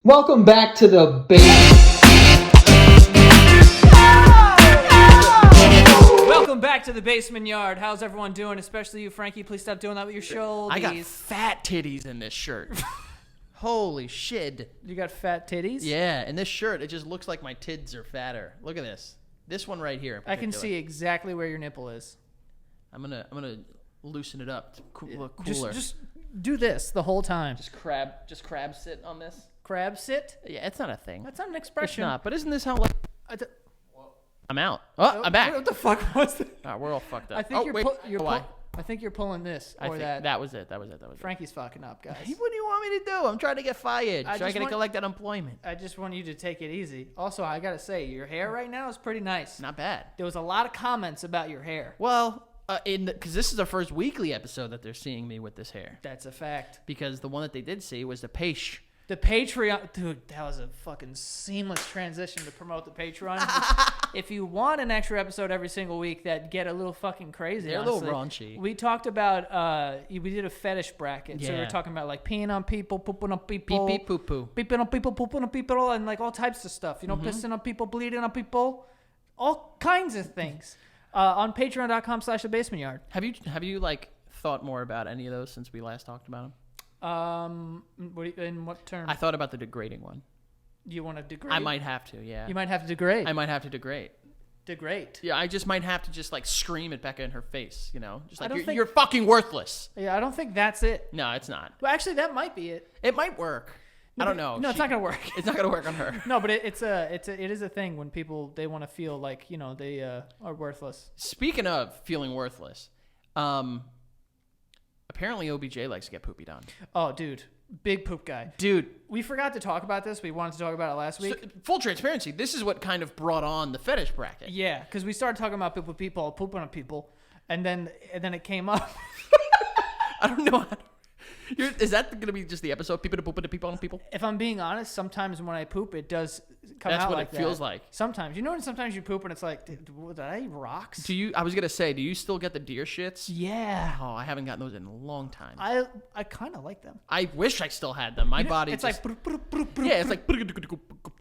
Welcome back to the basement. Welcome back to the basement yard. How's everyone doing? Especially you, Frankie. Please stop doing that with your shoulders. I got fat titties in this shirt. Holy shit. You got fat titties? Yeah, in this shirt, it just looks like my tits are fatter. Look at this. This one right here. I can see exactly where your nipple is. I'm gonna loosen it up to look cooler. Just do this the whole time. Just crab sit on this. Crab sit? Yeah, it's not a thing. That's not an It's expression. not. But isn't this how like? I'm out. Oh, I'm back. What the fuck was that? We're all fucked up. I think why? I think you're pulling this or I think that. That was it. Frankie's fucking up, guys. Hey, what do you want me to do? I'm trying to get fired. I So I just gotta want- collect unemployment. I just want you to take it easy. Also, I gotta say, your hair right now is pretty nice. Not bad. There was a lot of comments about your hair. Well, because this is the first weekly episode that they're seeing me with this hair. That's a fact. Because the one that they did see was the Peish. The Patreon, dude, that was a fucking seamless transition to promote the Patreon. If you want an extra episode every single week that get a little fucking crazy, They're honestly, a little raunchy. We talked about, we did a fetish bracket. So we were Yeah. talking about like peeing on people, pooping on people. Beep, beep, poo, poo. Peeping on people, pooping on people, and like all types of stuff. You know, pissing on people, bleeding on people, all kinds of things. On patreon.com/thebasementyard. Have you like thought more about any of those since we last talked about them? In what term? I thought about the degrading one. You want to degrade? I might have to, yeah. You might have to degrade. I might have to degrade. Degrade. Yeah, I just might have to just like scream at Becca in her face, you know? Just I like, don't think- you're fucking worthless. Yeah, I don't think that's it. No, it's not. Well, actually, that might be it. It might work. I don't know. No, it's not gonna work. It's not going to work on her. No, but it is a thing when people they want to feel like they are worthless. Speaking of feeling worthless, apparently OBJ likes to get pooped on. Oh, dude, big poop guy. Dude, We forgot to talk about this. We wanted to talk about it last week. so, full transparency, this is what kind of brought on the fetish bracket. Yeah, because we started talking about people pooping on people, and then it came up. I don't know. Is that going to be just the episode? People to poop to people on people? If I'm being honest, sometimes when I poop, it does come That's out what like it that. feels like. Sometimes, when sometimes you poop and it's like, did I eat rocks? I was going to say, do you still get the deer shits? Yeah. Oh, I haven't gotten those in a long time. I kind of like them. I wish I still had them. My body It's just... like. Yeah, it's like...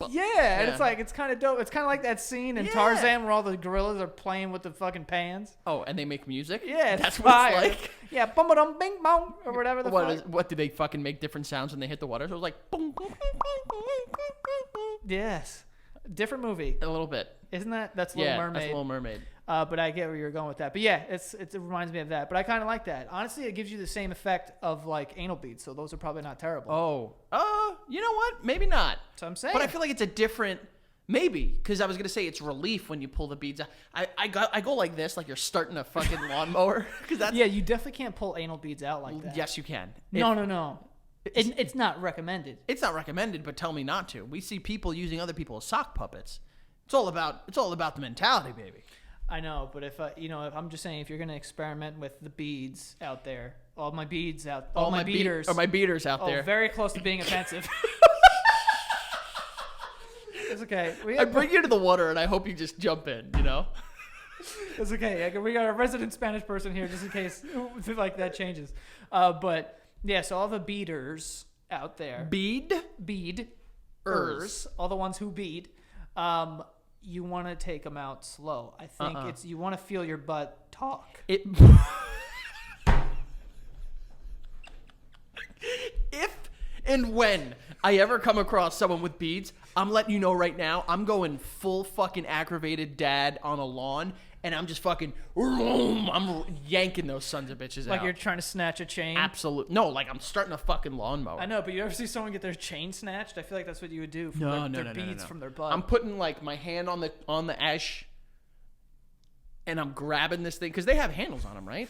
Yeah, and it's kind of dope. It's kind of like that scene in Yeah. Tarzan where all the gorillas are playing with the fucking pans. Oh, and they make music? Yeah, it's That's what fire. it's like? Yeah, bum dum bing bong or whatever the fuck. What do they fucking make different sounds when they hit the water? So it was like... boom, boom, boom, boom, boom. Yes, different movie, A little bit. isn't that? That's Little Yeah, Mermaid. that's Little Mermaid. But I get where you're going with that. But yeah, it reminds me of that. But I kind of like that. Honestly, it gives you the same effect of like anal beads. So those are probably not terrible. Oh. You know what? Maybe not. That's what I'm saying. But I feel like it's a different... Maybe, because I was gonna say it's relief when you pull the beads out. I go like this, like you're starting a fucking lawnmower. Because that's Yeah, you definitely can't pull anal beads out like that. Yes, you can. No. It's not recommended. It's not recommended, but tell me not to. We see people using other people as sock puppets. It's all about the mentality, baby. I know, but if if I'm just saying, if you're gonna experiment with the beads out there, all my beaters, my beaters out there. very close to being offensive. It's okay. I bring you to the water, and I hope you just jump in. You know. It's okay. We got a resident Spanish person here, just in case like that changes. But yeah, so all the beaters out there, beaders, all the ones who bead. You want to take them out slow. I think you want to feel your butt talk. If and when I ever come across someone with beads, I'm letting you know right now, I'm going full fucking aggravated dad on a lawn, and I'm just fucking, I'm yanking those sons of bitches Like out. you're trying to snatch a chain. Absolutely. No, like I'm starting a fucking lawnmower. I know, but you ever see someone get their chain snatched? I feel like that's what you would do from their beads from their butt. I'm putting like my hand on the ash, and I'm grabbing this thing, because they have handles on them, right?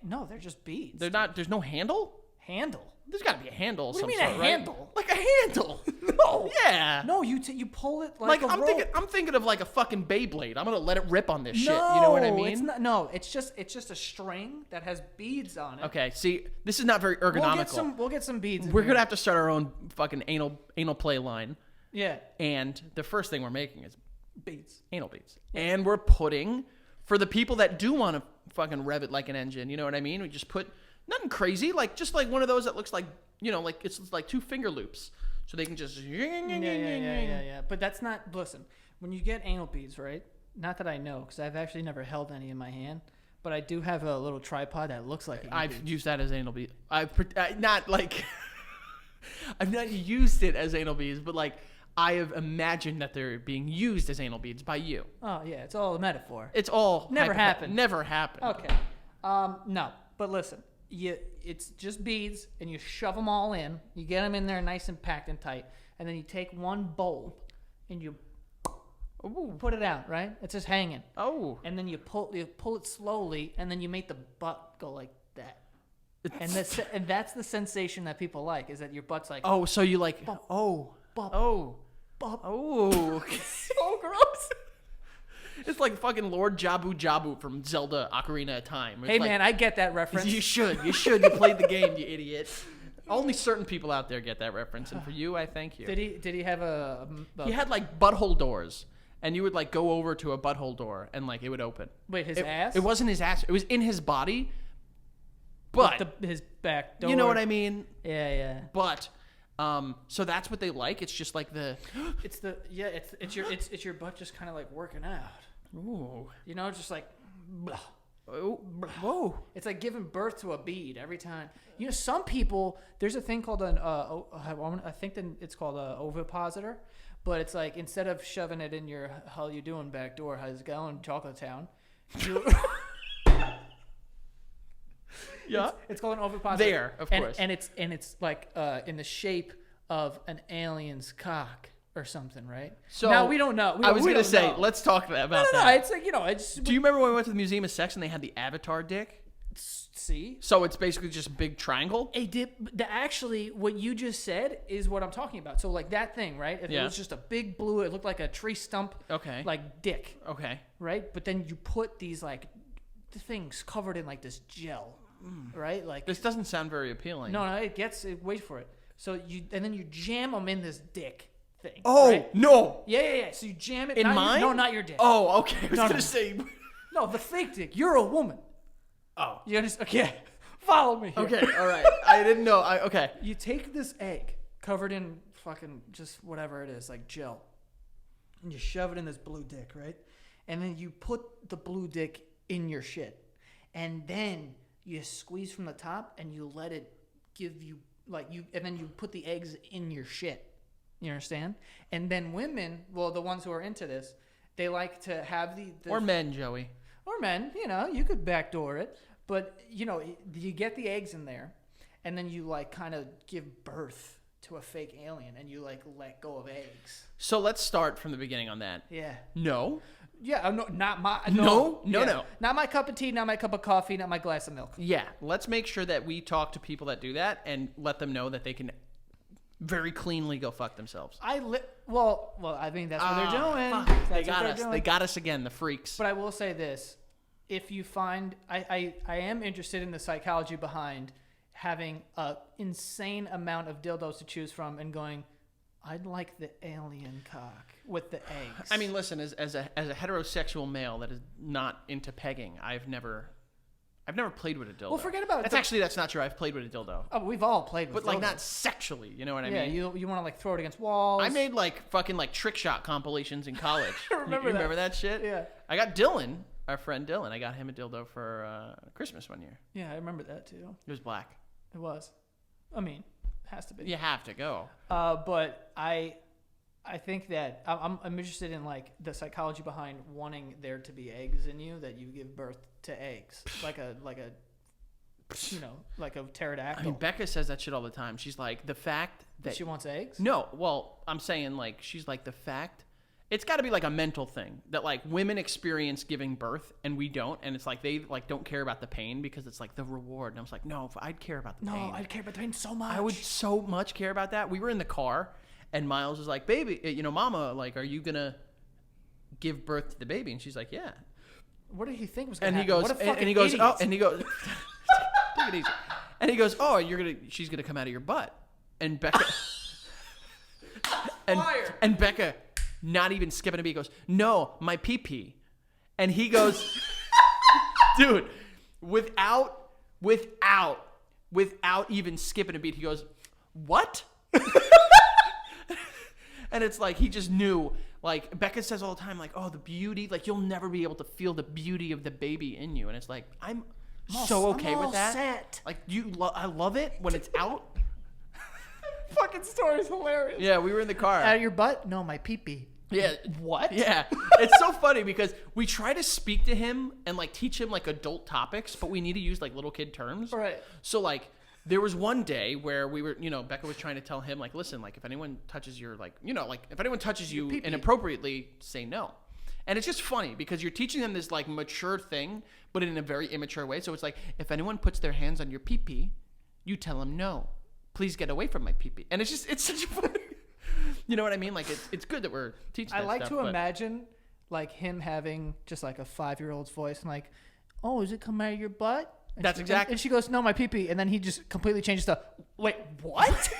No, they're just beads. They're not, there's no handle? Handle. There's got to be a handle of What some do you mean sort, a right? handle? Like a handle. No. Yeah. No, you pull it like a I'm rope. thinking of like a fucking Beyblade. I'm gonna let it rip on this shit. You know what I mean? It's not, no, it's just a string that has beads on it. Okay. See, this is not very ergonomical. We'll get some beads. We're gonna have to start our own fucking anal play line. Yeah. And the first thing we're making is Beads. anal beads. Yeah. And we're putting, for the people that do want to fucking rev it like an engine, you know what I mean? We just put nothing crazy, like just like one of those that looks like, like it's like 2 finger loops. so they can just. Yeah. But that's not. Listen, when you get anal beads, right? Not that I know, because I've actually never held any in my hand. But I do have a little tripod that looks like anal beads. Used that as anal beads. Not like. I've not used it as anal beads, but like I have imagined that they're being used as anal beads by you. Oh yeah, it's all a metaphor. It's all never happened. Never happened. Okay. No, but listen, it's just beads, and you shove them all in. You get them in there nice and packed and tight, and then you take one bowl, and you put it out. Right? It's just hanging. Oh. And then you pull it slowly, and then you make the butt go like that. And that's the sensation that people like, is that your butt's like. Oh, so you like. Bump, oh. bump, Oh. bump. Oh. So gross. It's like fucking Lord Jabu from Zelda Ocarina of Time. It's Hey like, man, I get that reference. You should. You played the game, you idiot. Only certain people out there get that reference, and for you, I thank you. Did he have a He had like butthole doors, and you would like go over to a butthole door, and like it would open. Wait, his ass? It wasn't his ass. It was in his body. But his back door. You know what I mean? Yeah. But so that's what they like. It's just like the it's your butt just kind of like working out. Ooh. You know, just like Oh. Whoa. It's like giving birth to a bead every time. You know, some people, there's a thing called I think that it's called a ovipositor, but it's like instead of shoving it in your how you doing back door, how's it going, Chocolate Town, you Yeah, it's called an ovipositor. There, of course, and it's like in the shape of an alien's cock or something, right? So now we don't know. I was going to say, let's talk about that. No, it's like it's. Do you remember when we went to the Museum of Sex and they had the Avatar dick? See, so it's basically just a big triangle. Actually, what you just said is what I'm talking about. So like that thing, right? It was just a big blue. It looked like a tree stump. Okay. Like dick. Okay. Right, but then you put these like things covered in like this gel. Right, like this doesn't sound very appealing. No, it gets it. Wait for it. So then you jam them in this dick thing. Oh right? no! Yeah. So you jam it in mine. No, not your dick. Oh, okay. I was gonna say. No, the fake dick. You're a woman. Oh, you understand? Okay, follow me here. Okay, all right. I didn't know. Okay. You take this egg covered in fucking just whatever it is, like gel, and you shove it in this blue dick, right? And then you put the blue dick in your shit, and then you squeeze from the top and you let it give you and then you put the eggs in your shit. You understand? And then women, well, the ones who are into this, they like to have the or men, Joey. Or men, you could backdoor it, but you get the eggs in there, and then you like kind of give birth to a fake alien, and you like let go of eggs. So let's start from the beginning on that. Yeah. No. Yeah, no, not my no, not my cup of tea, not my cup of coffee, not my glass of milk. Yeah, let's make sure that we talk to people that do that and let them know that they can very cleanly go fuck themselves. Well, I mean that's what they're doing. Fuck. They got us. They got us again, the freaks. But I will say this: if you find, I am interested in the psychology behind having an insane amount of dildos to choose from and going, I'd like the alien cock with the eggs. I mean, listen, as a heterosexual male that is not into pegging, I've never played with a dildo. Well, forget about it. That's not true. I've played with a dildo. Oh, we've all played with but like dildos. not sexually, you know what I mean? Yeah, you want to like throw it against walls. I made like fucking like trick shot compilations in college. Remember that shit? Yeah. I got Dylan, our friend Dylan. I got him a dildo for Christmas one year. Yeah, I remember that too. It was black. It was. I mean, it has to be. You have to go. But I think that I'm interested in like the psychology behind wanting there to be eggs in you, that you give birth to eggs, like a like a pterodactyl. I mean, Becca says that shit all the time. She's like, the fact that she wants eggs. No, well, I'm saying like she's like the fact. It's got to be like a mental thing that like women experience giving birth and we don't, and it's like they like don't care about the pain because it's like the reward. And I was like, no, I'd care about the pain. No, I'd care about the pain so much. I would so much care about that. We were in the car. And Miles was like, baby, Mama, like, are you going to give birth to the baby? And she's like, yeah. What did he think was going to happen? Take it easy. And he goes, oh, she's going to come out of your butt. And Becca, and Becca, not even skipping a beat, goes, no, my pee-pee. And he goes, dude, without even skipping a beat, he goes, what? And it's like he just knew. Like Becca says all the time, like, oh, the beauty, like you'll never be able to feel the beauty of the baby in you. And it's like I'm so okay with that. Set. Like I love it when it's out. Fucking story's hilarious. Yeah, we were in the car. Out of your butt? No, my pee-pee. Yeah. What? Yeah. It's so funny because we try to speak to him and like teach him like adult topics, but we need to use like little kid terms. Right. So like there was one day where we were, Becca was trying to tell him like, listen, like if anyone touches your like, if anyone touches you inappropriately, say no. And it's just funny because you're teaching them this like mature thing, but in a very immature way. So it's like, if anyone puts their hands on your pee-pee, you tell them no. Please get away from my pee-pee. And it's such a funny, you know what I mean? Like it's good that we're teaching I that like stuff, to imagine like him having just like a 5-year-old's voice and like, oh, is it come out of your butt? And That's exactly. And she goes, no, my pee-pee. And then he just completely changes to, wait, what?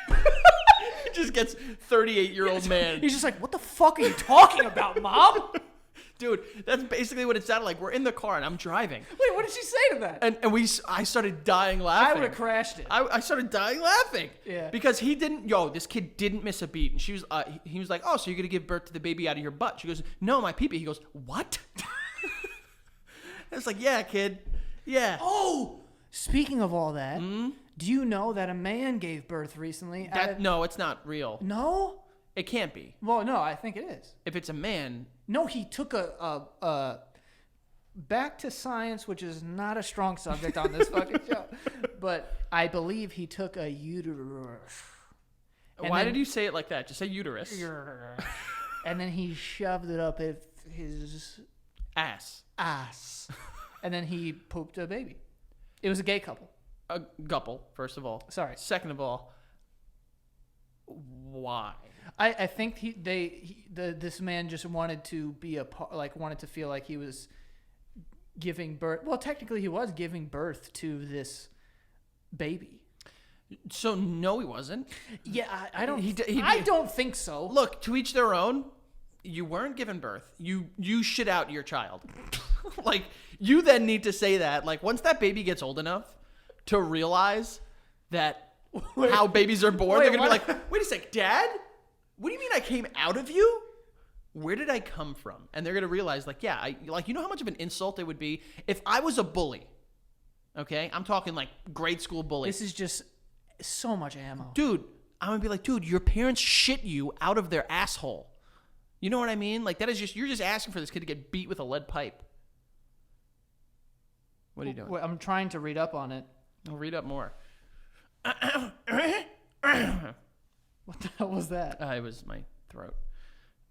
He just gets 38-year-old man. He's just like, what the fuck are you talking about, Mom? Dude, that's basically what it sounded like. We're in the car and I'm driving. Wait, what did she say to that? And I started dying laughing. I would have crashed it. I started dying laughing. Yeah. Because this kid didn't miss a beat. And she was, he was like, oh, so you're going to give birth to the baby out of your butt? She goes, no, my pee-pee. He goes, what? It's like, yeah, kid. Yeah. Oh, speaking of all that, do you know that a man gave birth recently? No, it's not real. No? It can't be. Well, no, I think it is. If it's a man. No, he took a back to science, which is not a strong subject on this fucking show, but I believe he took a uterus. Why did you say it like that? Just say uterus. And then he shoved it up his ass. And then he pooped a baby. It was a gay couple. A couple, first of all. Sorry. Second of all, why? I think this man just wanted to be wanted to feel like he was giving birth. Well, technically he was giving birth to this baby. So no, he wasn't. Yeah, I don't. I don't think so. Look, to each their own. You weren't given birth. You shit out your child. Like you then need to say that. Like once that baby gets old enough to realize that how babies are born, they're gonna be like, wait a sec, Dad. What do you mean I came out of you? Where did I come from? And they're gonna realize, like, yeah, you know how much of an insult it would be if I was a bully. Okay, I'm talking like grade school bully. This is just so much ammo, dude. I'm gonna be like, dude, your parents shit you out of their asshole. You know what I mean? Like that is you're just asking for this kid to get beat with a lead pipe. What are you doing? Wait, I'm trying to read up on it. I'll read up more. What the hell was that? It was my throat.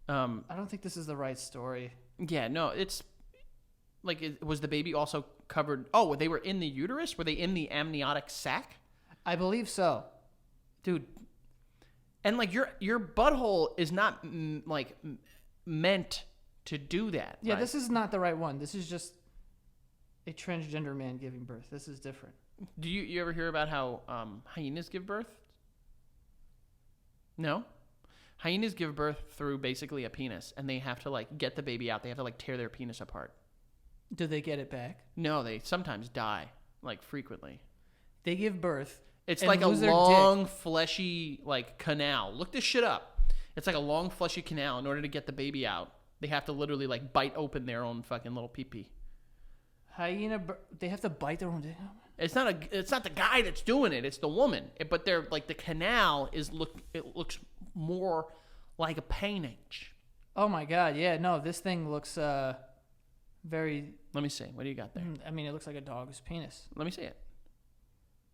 I don't think this is the right story. Yeah, no, it's like, was the baby also covered? Oh, they were in the uterus? Were they in the amniotic sac? I believe so. Dude. And like your butthole is not meant to do that. Yeah, right? this is not the right one. This is just a transgender man giving birth. This is different. Do you ever hear about how hyenas give birth? No? Hyenas give birth through basically a penis, and they have to like get the baby out. They have to like tear their penis apart. Do they get it back? No, they sometimes die, like frequently. They give birth. It's like a long, fleshy like canal. Look this shit up. It's like a long, fleshy canal. In order to get the baby out, they have to literally like bite open their own fucking little pee-pee. Hyena, they have to bite their own dick. It's not the guy that's doing it. It's the woman. But they're like the canal it looks more like a painage. Oh my god, yeah, no, this thing looks very. Let me see. What do you got there? I mean, it looks like a dog's penis. Let me see it.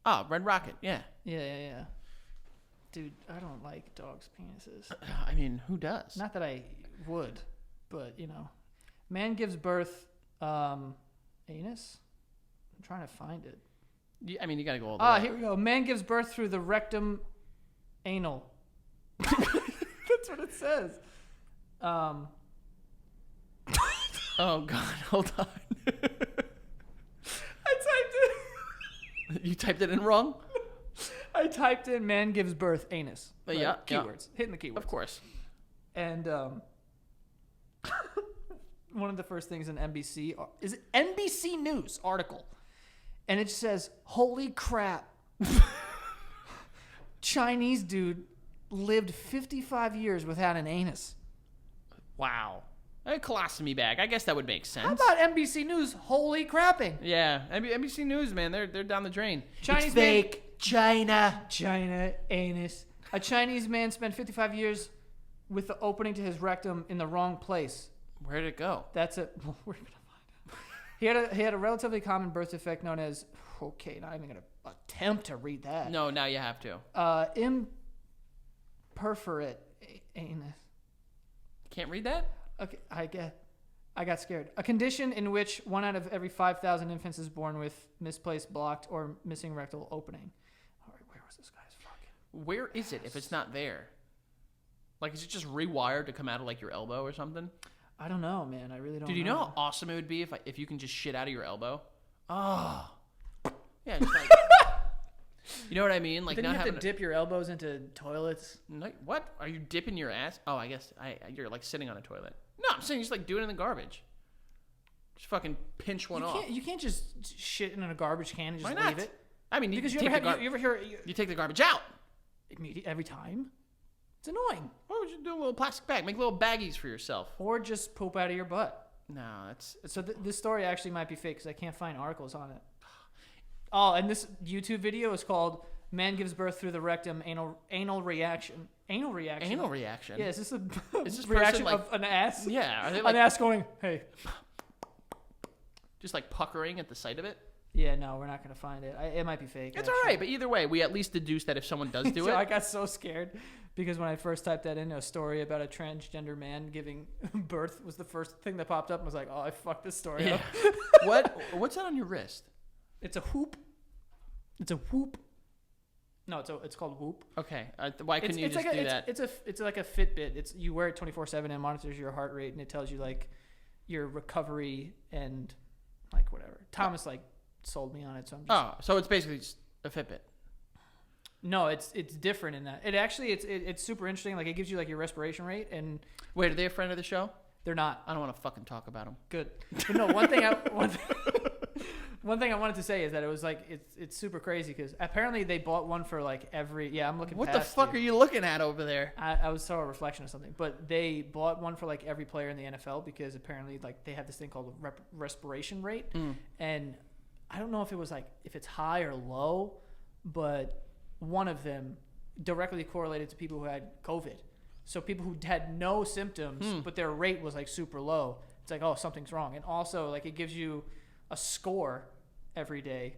Oh, Red Rocket. Yeah. Yeah. Dude, I don't like dogs' penises. I mean, who does? Not that I would, but you know, man gives birth. Anus. I'm trying to find it. I mean, you gotta go all the way. Here we go. Man gives birth through the rectum, anal. That's what it says. Oh God, hold on. I typed it. You typed it in wrong? I typed in "man gives birth anus." Right? Yeah. Keywords. Hitting the keywords. Of course. And one of the first things in NBC is NBC News article, and it says, "Holy crap, Chinese dude lived 55 years without an anus. Wow. A colostomy bag. I guess that would make sense. How about NBC News? Holy crapping. Yeah, NBC News, man, they're down the drain. Chinese it's man- fake. China. Anus. A Chinese man spent 55 years with the opening to his rectum in the wrong place. Where did it go? That's it. We're gonna find out. He had a relatively common birth defect known as. Okay, not even gonna attempt to read that. No, now you have to. Imperforate anus. Can't read that? Okay, I got scared. A condition in which 1 out of every 5,000 infants is born with misplaced, blocked, or missing rectal opening. All right, where was this guy's fucking? Where is it if it's not there? Like, is it just rewired to come out of like your elbow or something? I don't know, man. I really don't. Dude, you know know how awesome it would be if you can just shit out of your elbow? Oh, yeah. Just like, you know what I mean? Like, Then not you have to having dip your elbows into toilets. Like, what? Are you dipping your ass? Oh, I guess you're like sitting on a toilet. No, I'm saying just like do it in the garbage. Just fucking pinch one off. You can't just shit in a garbage can and just Why not? leave it. I mean, Because you you take ever hear you take the garbage out. every time? It's annoying. Why would you do a little plastic bag? Make little baggies for yourself. Or just poop out of your butt. No, that's So this story actually might be fake because I can't find articles on it. Oh, and this YouTube video is called "Man Gives Birth Through the Rectum Anal Reaction." Anal reaction. anal reaction. Yeah, is this a Is this reaction person, of an ass? Yeah, are they An like ass going, hey. just like puckering at the sight of it? Yeah, no, we're not gonna find it. It might be fake. It's actually. all right, but either way, we at least deduce that if someone does do So it, I got so scared because when I first typed that in, a story about a transgender man giving birth was the first thing that popped up. And I was like, oh, I fucked this story yeah. up. What's that on your wrist? It's a hoop. It's a whoop. No, it's called Whoop. Okay, why couldn't you just like do that? It's like a Fitbit. You wear it 24/7 and it monitors your heart rate and it tells you like your recovery and like whatever. Thomas like sold me on it, so I'm just. Oh, so it's basically just a Fitbit. No, it's different in that. It actually it's super interesting. Like it gives you like your respiration rate and. Wait, are they a friend of the show? They're not. I don't want to fucking talk about them. Good. But no, one thing I wanted to say is that it was like it's super crazy because apparently they bought one for like every. Yeah, I'm looking. What the past fuck you. are you looking at over there? I was saw a reflection of something, but they bought one for like every player in the NFL because apparently like they have this thing called respiration rate, and I don't know if it was like if it's high or low, but one of them directly correlated to people who had COVID. So people who had no symptoms, but their rate was like super low. It's like, oh, something's wrong. And also like it gives you a score every day.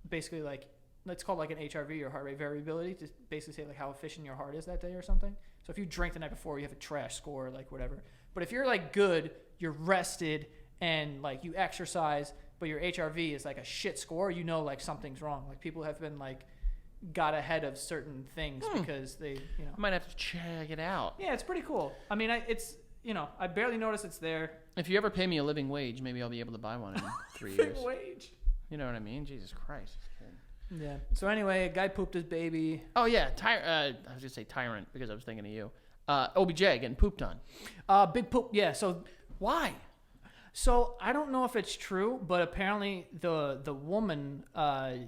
Basically like, it's called like an HRV or heart rate variability to basically say like how efficient your heart is that day or something. So if you drink the night before, you have a trash score, like whatever. But if you're like good, you're rested and like you exercise, but your HRV is like a shit score, you know, like something's wrong. Like people have been like got ahead of certain things because they, you know. I might have to check it out. Yeah, it's pretty cool. I mean, it's, you know, I barely notice it's there. If you ever pay me a living wage, maybe I'll be able to buy one in 3 years. Wage. You know what I mean? Jesus Christ. Yeah. So anyway, a guy pooped his baby. Oh yeah, I was gonna say tyrant because I was thinking of you. OBJ getting pooped on. Big poop. Yeah. So Why? So I don't know if it's true, but apparently the woman,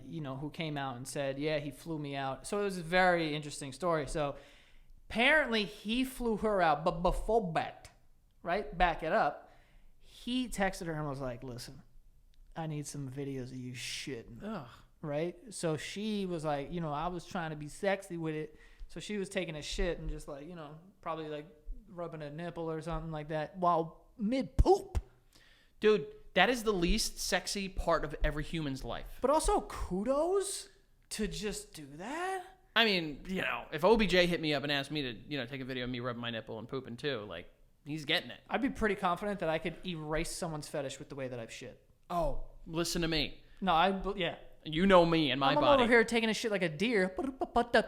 you know, who came out and said, yeah, he flew me out. So it was a very interesting story. So apparently he flew her out, but before that, right, back it up, he texted her and was like, listen, I need some videos of you shitting. Ugh. Right? So she was like, you know, I was trying to be sexy with it. So she was taking a shit and just like, you know, probably like rubbing a nipple or something like that while mid-poop. Dude, that is the least sexy part of every human's life. But also kudos to just do that. I mean, you know, if OBJ hit me up and asked me to, you know, take a video of me rubbing my nipple and pooping too, like, he's getting it. I'd be pretty confident that I could erase someone's fetish with the way that I've shit. Oh, listen to me. No, yeah. You know me and my I'm body. over here taking a shit like a deer.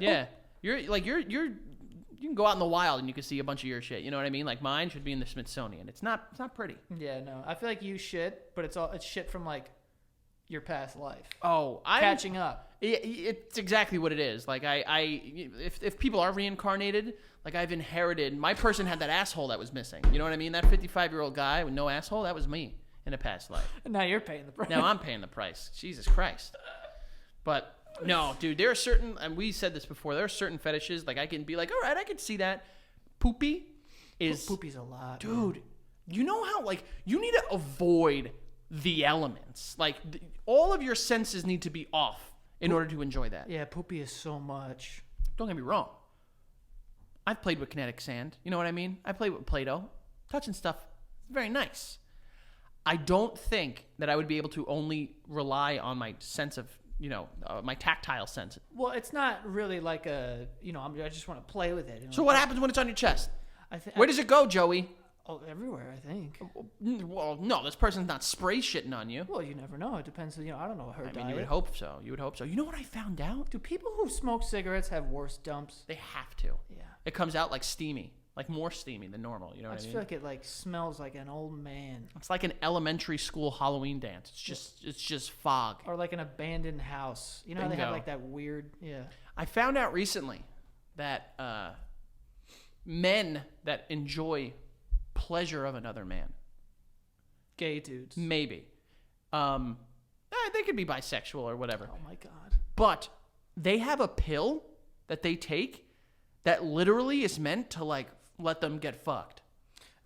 Yeah. You can go out in the wild and you can see a bunch of your shit. You know what I mean? Like mine should be in the Smithsonian. It's not pretty. Yeah, no. I feel like you shit, but it's shit from like your past life. Oh, Catching up. It's exactly what it is. Like if people are reincarnated, like I've inherited. My person had that asshole that was missing. You know what I mean? That 55-year-old guy with no asshole, that was me in a past life. And now you're paying the price. Now I'm paying the price. Jesus Christ. But No, dude, there are certain, and we said this before, there are certain fetishes, like I can be like, all right, I can see that. Poopy is... Poopy's a lot. Dude, you know how, like, you need to avoid the elements. Like, all of your senses need to be off in order to enjoy that. Yeah, poopy is so much. Don't get me wrong. I've played with kinetic sand. You know what I mean? I played with Play-Doh. Touching stuff, very nice. I don't think that I would be able to only rely on my sense of, my tactile sense. Well, it's not really like a, I just want to play with it. So what happens when it's on your chest? think Where does it go, Joey? Oh, everywhere, I think. Well, no, this person's not spray shitting on you. Well, you never know. It depends. I don't know her diet. You would hope so. You would hope so. You know what I found out? Do people who smoke cigarettes have worse dumps? They have to. Yeah. It comes out like steamy, like more steamy than normal. You know what I just mean? feel like it smells like an old man. It's like an elementary school Halloween dance. It's just fog. Or like an abandoned house. You know how they have like that weird, yeah. I found out recently that men that enjoy pleasure of another man, Gay dudes. maybe, they could be bisexual or whatever. Oh my God. But they have a pill that they take that literally is meant to like let them get fucked.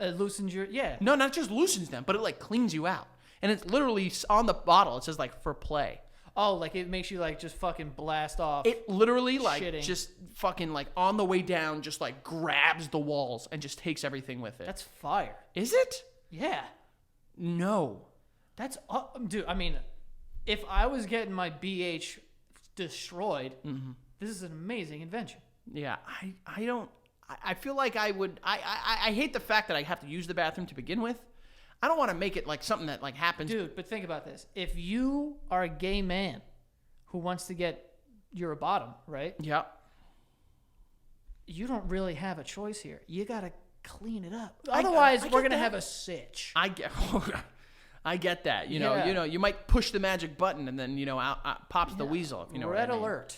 It loosens your, yeah. No, not just loosens them, but it like cleans you out. And it's literally on the bottle. It says like for play. Oh, like it makes you like just fucking blast off. It literally like Shitting. just fucking like on the way down just like grabs the walls and just takes everything with it. That's fire. Is it? Yeah. No. That's, dude, I mean, if I was getting my BH destroyed, this is an amazing invention. Yeah, I feel like I would, I hate the fact that I have to use the bathroom to begin with. I don't want to make it like something that like happens. Dude, but think about this. If you are a gay man who wants to get, you're a bottom, right? Yeah. You don't really have a choice here. You got to clean it up. I Otherwise, get we're going to that. have a sitch. I get that. You know, you might push the magic button and then, out pops the weasel, if you know Red what I mean. alert.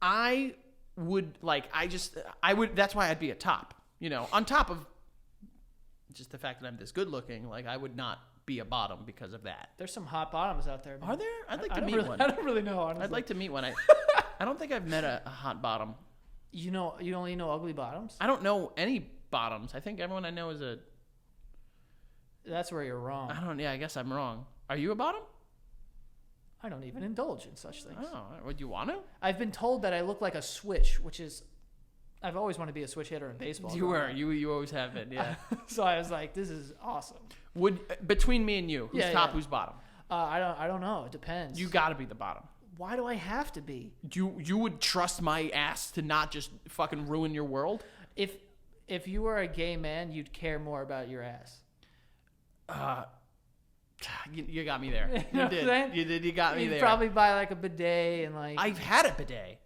I would that's why I'd be a top, on top of just the fact that I'm this good looking. Like I would not be a bottom because of that. There's some hot bottoms out there. Man. Are there? I'd like to I don't meet really, one. I don't really know, honestly. I'd like to meet one. I don't think I've met a hot bottom. You only know ugly bottoms? I don't know any bottoms. I think everyone I know is a... That's where you're wrong. I guess I'm wrong. Are you a bottom? I don't even indulge in such things. Oh, would you want to? I've been told that I look like a switch, which is... I've always wanted to be a switch hitter in baseball. You always have been, yeah. So I was like, this is awesome. Between me and you, who's top, who's bottom? I don't know. It depends. You got to be the bottom. Why do I have to be? You would trust my ass to not just fucking ruin your world? If you were a gay man, you'd care more about your ass. You got me there. You know what I'm saying? You did. You got me You'd there. probably buy like a bidet and like... I've had a bidet,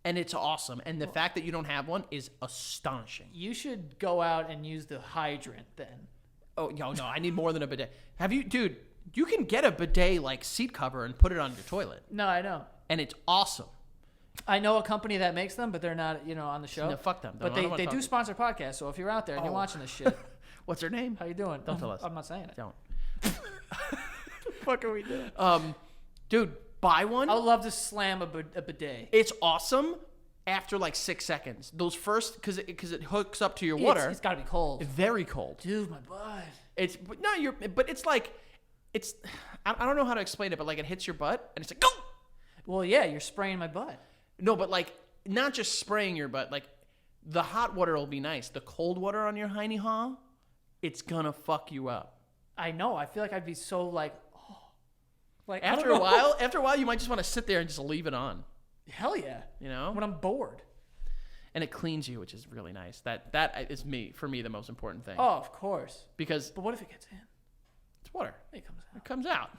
and it's awesome. And the fact that you don't have one is astonishing. You should go out and use the hydrant then. Oh, no, I need more than a bidet. Dude, you can get a bidet like seat cover and put it on your toilet. No, I know. And it's awesome. I know a company that makes them, but they're not, on the show. No, fuck them. But they do sponsor podcasts, so if you're out there and you're watching this shit, what's her name? how you doing? Don't tell us. I'm not saying it. Don't. What the fuck are we doing? Dude, buy one. I would love to slam a bidet. It's awesome after like 6 seconds. Those first, because it hooks up to your water. It's got to be cold. Very cold. Dude, my butt. But it's like, I don't know how to explain it, but like it hits your butt and it's like, go! Well, yeah, you're spraying my butt. No, but like, not just spraying your butt, like the hot water will be nice. The cold water on your Hyena, it's gonna fuck you up. I know. I feel like I'd be so like, oh. Like After a while, you might just want to sit there and just leave it on. Hell yeah. When I'm bored. And it cleans you, which is really nice. That is for me the most important thing. Oh, of course. Because But what if it gets in? it's water. It comes out. It comes out.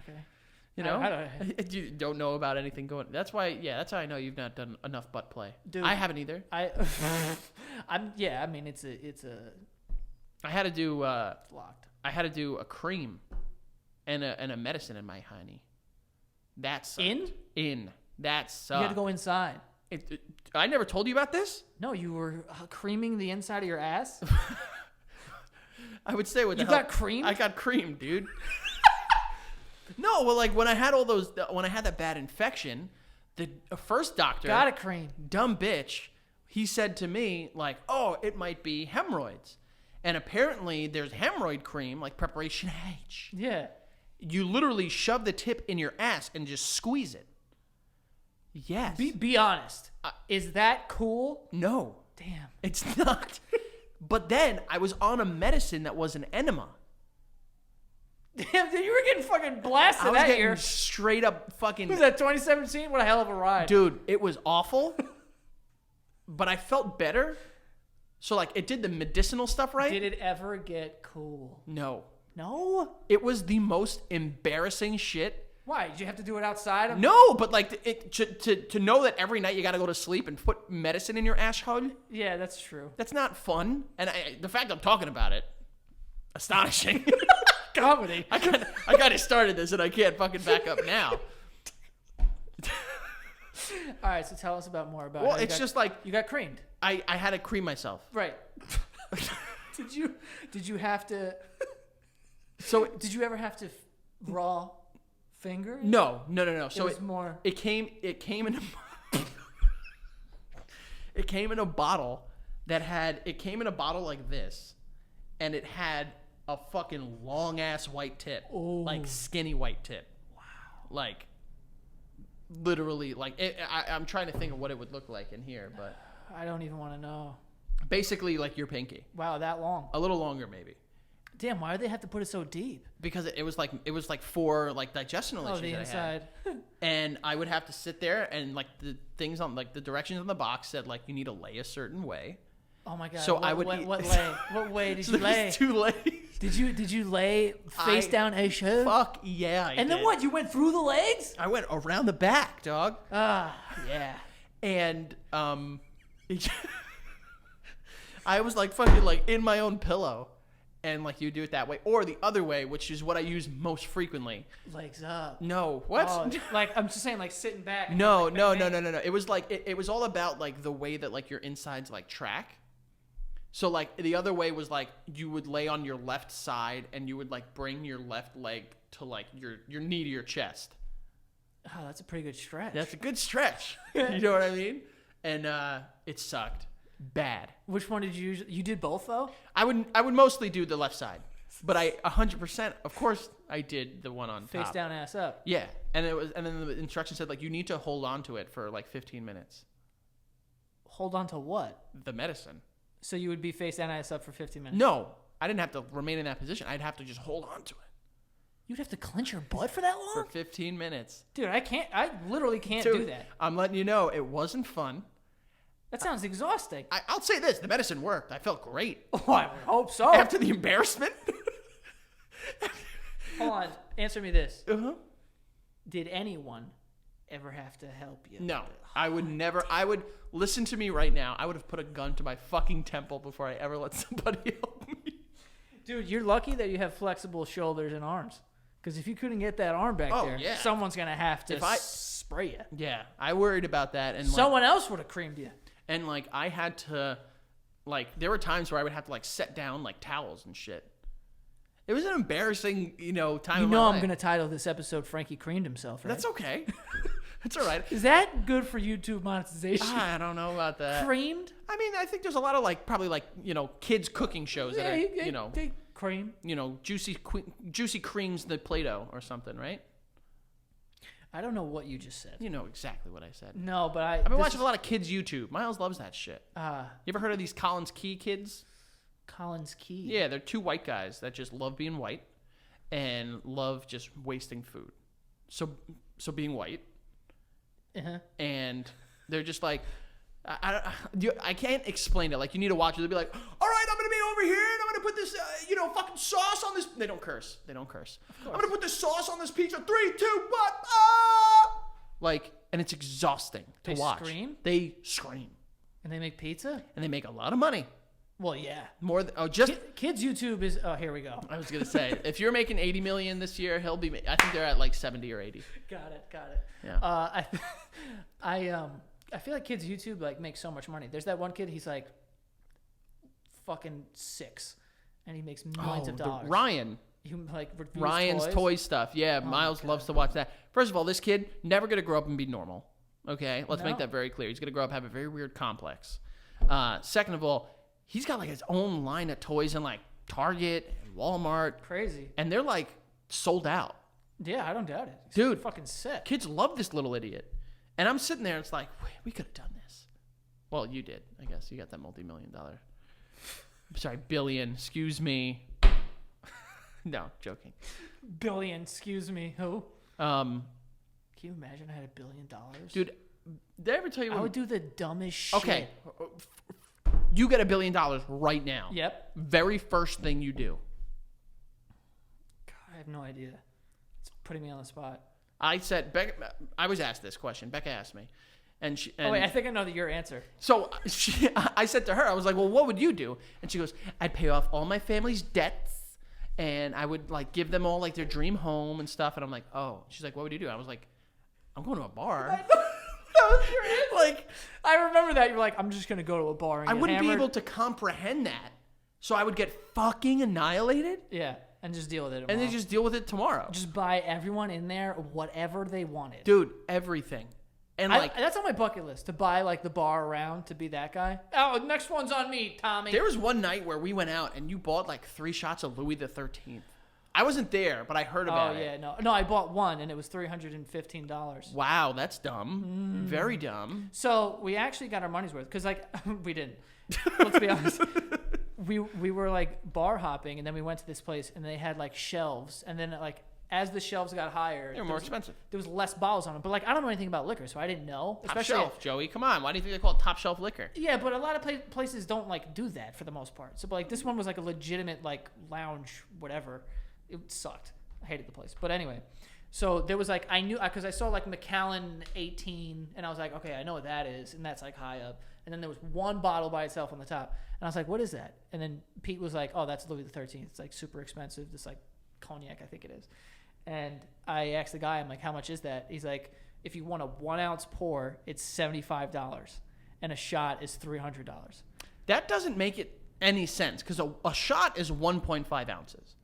Okay. You don't know about anything going. That's why. Yeah, that's how I know you've not done enough butt play. Dude, I haven't either. I mean, it's a. I had to do. Locked. I had to do a cream, and a medicine in my Hyena. That sucked. In. That sucked. You had to go inside. I never told you about this. No, you were creaming the inside of your ass. I would say what the You hell. got creamed? I got creamed, dude. No, well, like when I had that bad infection, The first doctor, Got a cream. dumb bitch, he said to me, like, oh, it might be hemorrhoids. And apparently there's hemorrhoid cream, like Preparation H. Yeah. You literally shove the tip in your ass and just squeeze it. Yes. Be honest. Is that cool? No. Damn. It's not. But then I was on a medicine that was an enema. Damn, dude, you were getting fucking blasted I was that getting year. straight up fucking... Was that 2017? What a hell of a ride. Dude, it was awful. But I felt better. So, like, it did the medicinal stuff right. Did it ever get cool? No. No? It was the most embarrassing shit. Why? Did you have to do it outside? No, but like to know that every night you got to go to sleep and put medicine in your asshole. Yeah, that's true. That's not fun. And the fact I'm talking about it, astonishing. Comedy. I kind of started this and I can't fucking back up now. All right, so tell us more about. Well, how it's just like you got creamed. I had to cream myself. Right. Did you have to? So did you ever have to raw finger? No. So it was more. It came in a bottle that had. It came in a bottle like this, and it had a fucking long ass white tip, like skinny white tip. Wow. Like, literally, like I'm trying to think of what it would look like in here, but I don't even want to know. Basically, like your pinky. Wow, that long. A little longer, maybe. Damn, why do they have to put it so deep? Because it was like for like digestional issues the that inside. I had. And I would have to sit there and like the things on like the directions on the box said like you need to lay a certain way. Oh my god. So what, I would what lay? What way did you lay? Two lays. Did you lay face down a shoe? Fuck yeah. And then what? You went through the legs? I went around the back, dog. Ah, yeah. And I was like fucking like in my own pillow. And like you do it that way, or the other way, which is what I use most frequently. Legs up. No, what? Oh, like I'm just saying, like sitting back. No. Like, It was like it was all about like the way that like your insides like track. So like the other way was like you would lay on your left side and you would like bring your left leg to like your knee to your chest. Oh, that's a pretty good stretch. That's a good stretch. You know what I mean? And it sucked. Bad. Which one did you use? You did both though? I would mostly do the left side, but I 100%. Of course, I did the one on face top. down, ass up. Yeah, and then the instructions said like you need to hold on to it for like 15 minutes. Hold on to what? The medicine. So you would be face down, ass up for 15 minutes? No, I didn't have to remain in that position. I'd have to just hold on to it. You'd have to clench your butt for that long? For 15 minutes. Dude, I literally can't do that. I'm letting you know it wasn't fun. That sounds exhausting. I'll say this: the medicine worked. I felt great. Oh, I would hope so. After the embarrassment. Hold on. Answer me this. Uh-huh. Did anyone ever have to help you? No. I would never. I would listen to me right now. I would have put a gun to my fucking temple before I ever let somebody help me. Dude, you're lucky that you have flexible shoulders and arms. Because if you couldn't get that arm back there, yeah. someone's going to have to spray you. Yeah, I worried about that. And someone else would have creamed you. And like I had to, like there were times where I would have to like set down like towels and shit. It was an embarrassing, time. You know, I'm going to title this episode "Frankie Creamed Himself." Right? That's okay. That's all right. Is that good for YouTube monetization? I don't know about that. Creamed? I mean, I think there's a lot of like probably like kids cooking shows that are they cream. Juicy creams the Play-Doh or something, right? I don't know what you just said. You know exactly what I said. No, but I've been watching a lot of kids YouTube. Miles loves that shit. You ever heard of these Collins Key kids? Collins Key. Yeah, they're two white guys that just love being white and love just wasting food. So being white. Uh-huh. And they're just like, I can't explain it. Like you need to watch it. They'll be like, all right, I'm gonna be over here and I'm gonna put this, fucking sauce on this. They don't curse. I'm gonna put this sauce on this pizza. 3, 2, 1. Like, and it's exhausting to watch. They scream. They scream. And they make pizza. And they make a lot of money. Well, yeah. More than kids YouTube is. Oh, here we go. I was gonna say, if you're making 80 million this year, he'll be. I think they're at like 70 or 80. Got it. Yeah. I feel like kids YouTube like make so much money. There's that one kid. He's like fucking 6, and he makes millions of dollars. Ryan. He like reviews Ryan's toys. toy stuff. Yeah, Miles loves to watch that. First of all, this kid never gonna grow up and be normal. Okay, let's No. make that very clear. He's gonna grow up have a very weird complex. Second of all, he's got like his own line of toys in like Target and Walmart, Crazy. and they're like sold out. Yeah, I don't doubt it. It's Dude. fucking sick. Kids love this little idiot, and I'm sitting there. It's like we could have done this. Well, you did, I guess. You got that multi-million-dollar. Sorry, billion. Excuse me. No, joking. Billion, excuse me. Who? Can you imagine I had $1 billion? Dude, did I ever tell you? I would do the dumbest shit. Okay, you get $1 billion right now. Yep. Very first thing you do. God, I have no idea. It's putting me on the spot. I said, Becca, I was asked this question. Becca asked me. And Oh, wait, I think I know your answer. So I said to her, I was like, well, what would you do? And she goes, I'd pay off all my family's debts, and I would like give them all like their dream home and stuff. And I'm like, oh. She's like, what would you do? I was like, I'm going to a bar. That was your answer. Like, I remember that. You're like, I'm just going to go to a bar and I get wouldn't hammered. be able to comprehend that. So I would get fucking annihilated. Yeah, and just deal with it And tomorrow. then just deal with it tomorrow. Just buy everyone in there whatever they wanted. Dude, everything. And like, that's on my bucket list, to buy like the bar around, to be that guy. Oh, next one's on me, Tommy. there was one night where we went out and you bought like 3 shots of Louis the 13th. I wasn't there, but I heard about it. No, I bought one and it was $315. Wow, that's dumb. Very dumb. So we actually got our money's worth, because like we didn't. Let's be honest. We were like bar hopping, and then we went to this place and they had like shelves, and then like as the shelves got higher, They're more expensive. There was less bottles on them. But like I don't know anything about liquor, so I didn't know. Top Especially shelf, Joey. Come on. Why do you think they call it top shelf liquor? Yeah, but a lot of places don't like do that for the most part. So but, like this one was like a legitimate like lounge, whatever. It sucked. I hated the place. But anyway, so there was like I knew because I saw like Macallan 18, and I was like, okay, I know what that is, and that's like high up. And then there was one bottle by itself on the top, and I was like, what is that? And then Pete was like, oh, that's Louis the 13th. It's like super expensive. This like cognac, I think it is. And I asked the guy, I'm like, how much is that? He's like, if you want a 1 ounce pour, it's $75, and a shot is $300. That doesn't make it any sense because a shot is 1.5 ounces.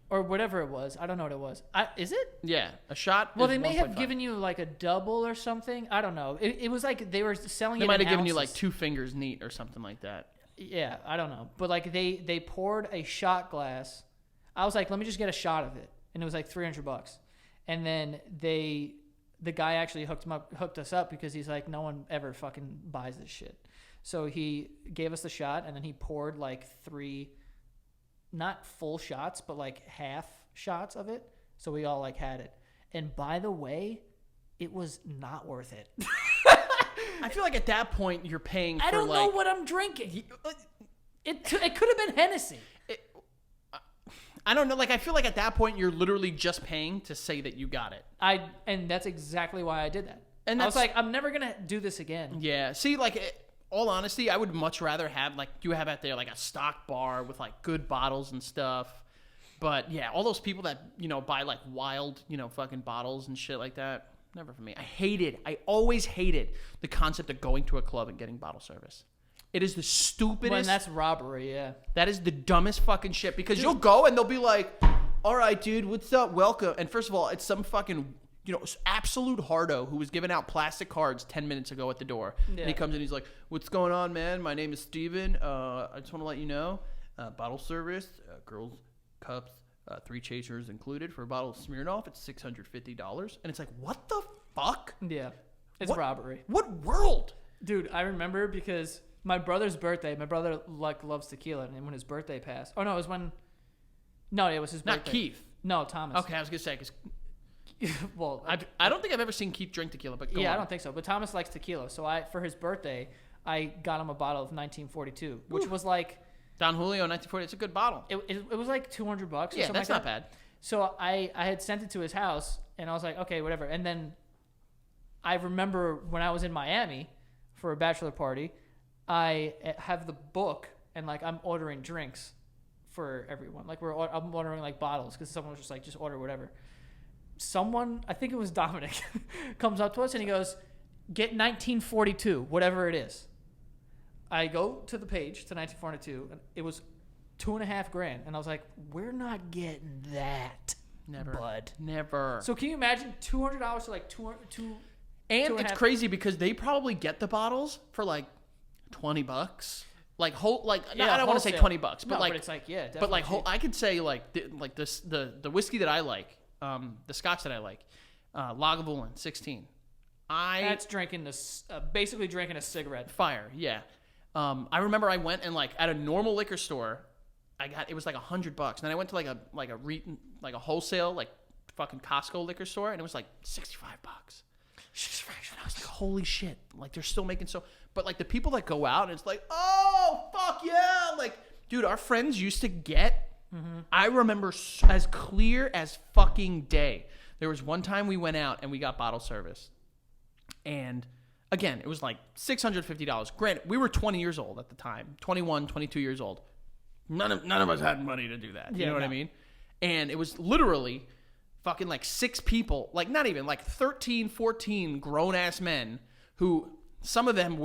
Or whatever it was. I don't know what it was. Is it? Yeah, a shot. Well, is they may have 1.5. given you like a double or something. I don't know. It was like they were selling They it might in have given you ounces. like 2 fingers neat or something like that. Yeah, I don't know. But like they poured a shot glass. I was like, let me just get a shot of it, and it was like $300. And then the guy actually hooked us up because he's like, no one ever fucking buys this shit. So he gave us the shot, and then he poured like 3, not full shots, but like half shots of it. So we all like had it. And by the way, it was not worth it. I feel like at that point you're paying for I don't like, know what I'm drinking. It could have been Hennessy. I don't know. Like I feel like at that point you're literally just paying to say that you got it. And that's exactly why I did that. And I was that's- like, I'm never gonna do this again. Yeah. See, like, all honesty, I would much rather have like you have out there like a stock bar with like good bottles and stuff. But yeah, all those people that buy like wild fucking bottles and shit like that. Never for me. I always hated the concept of going to a club and getting bottle service. It is the stupidest. When that's robbery, yeah. That is the dumbest fucking shit because you'll go and they'll be like, all right, dude, what's up? Welcome. And first of all, it's some fucking, absolute hardo who was giving out plastic cards 10 minutes ago at the door. Yeah. And he comes in, he's like, what's going on, man? My name is Steven. I just want to let you know, bottle service, girls, cups, 3 chasers included for a bottle of Smirnoff. It's $650. And it's like, what the fuck? Yeah. It's What? robbery. What world? Dude, I remember because my brother's birthday, my brother loves tequila, and when his birthday passed. Oh no, it was when No, it was his birthday. Not Keith. No, Thomas. Okay, I was going to say, because Well, I don't think I've ever seen Keith drink tequila, but go yeah, on. I don't think so. But Thomas likes tequila, so for his birthday, I got him a bottle of 1942, which was like Don Julio 1940. It's a good bottle. it was like $200 or Yeah, something that's like not that. bad. So I had sent it to his house, and I was like, okay, whatever. And then I remember when I was in Miami for a bachelor party, I have the book, and like I'm ordering drinks for everyone. Like I'm ordering like bottles because someone was just like, just order whatever. Someone, I think it was Dominic, comes up to us and he goes, get 1942, whatever it is. I go to the page to 1942, and it was $2,500, and I was like, we're not getting that. Never. Bud. Never. So can you imagine $200 to like two? And it's crazy because they probably get the bottles for like $20. Like I don't want to say $20, but no, like but it's like but like I could say like the whiskey that I like, the Scotch that I like, Lagavulin 16. That's drinking this, basically drinking a cigarette. Fire, yeah. I remember I went and like at a normal liquor store, it was like $100, and then I went to like a wholesale like fucking Costco liquor store, and it was like $65. And I was like, holy shit! Like they're still making so. But like the people that go out, and it's like, oh fuck yeah! Like, dude, our friends used to get. I remember as clear as fucking day. There was one time we went out and we got bottle service, and again, it was like $650. Granted, we were 20 years old at the time, 21, 22 years old. None of us had money to do that. You know what I mean? And it was literally fucking like 6 people, like not even, like 13, 14 grown-ass men who, some of them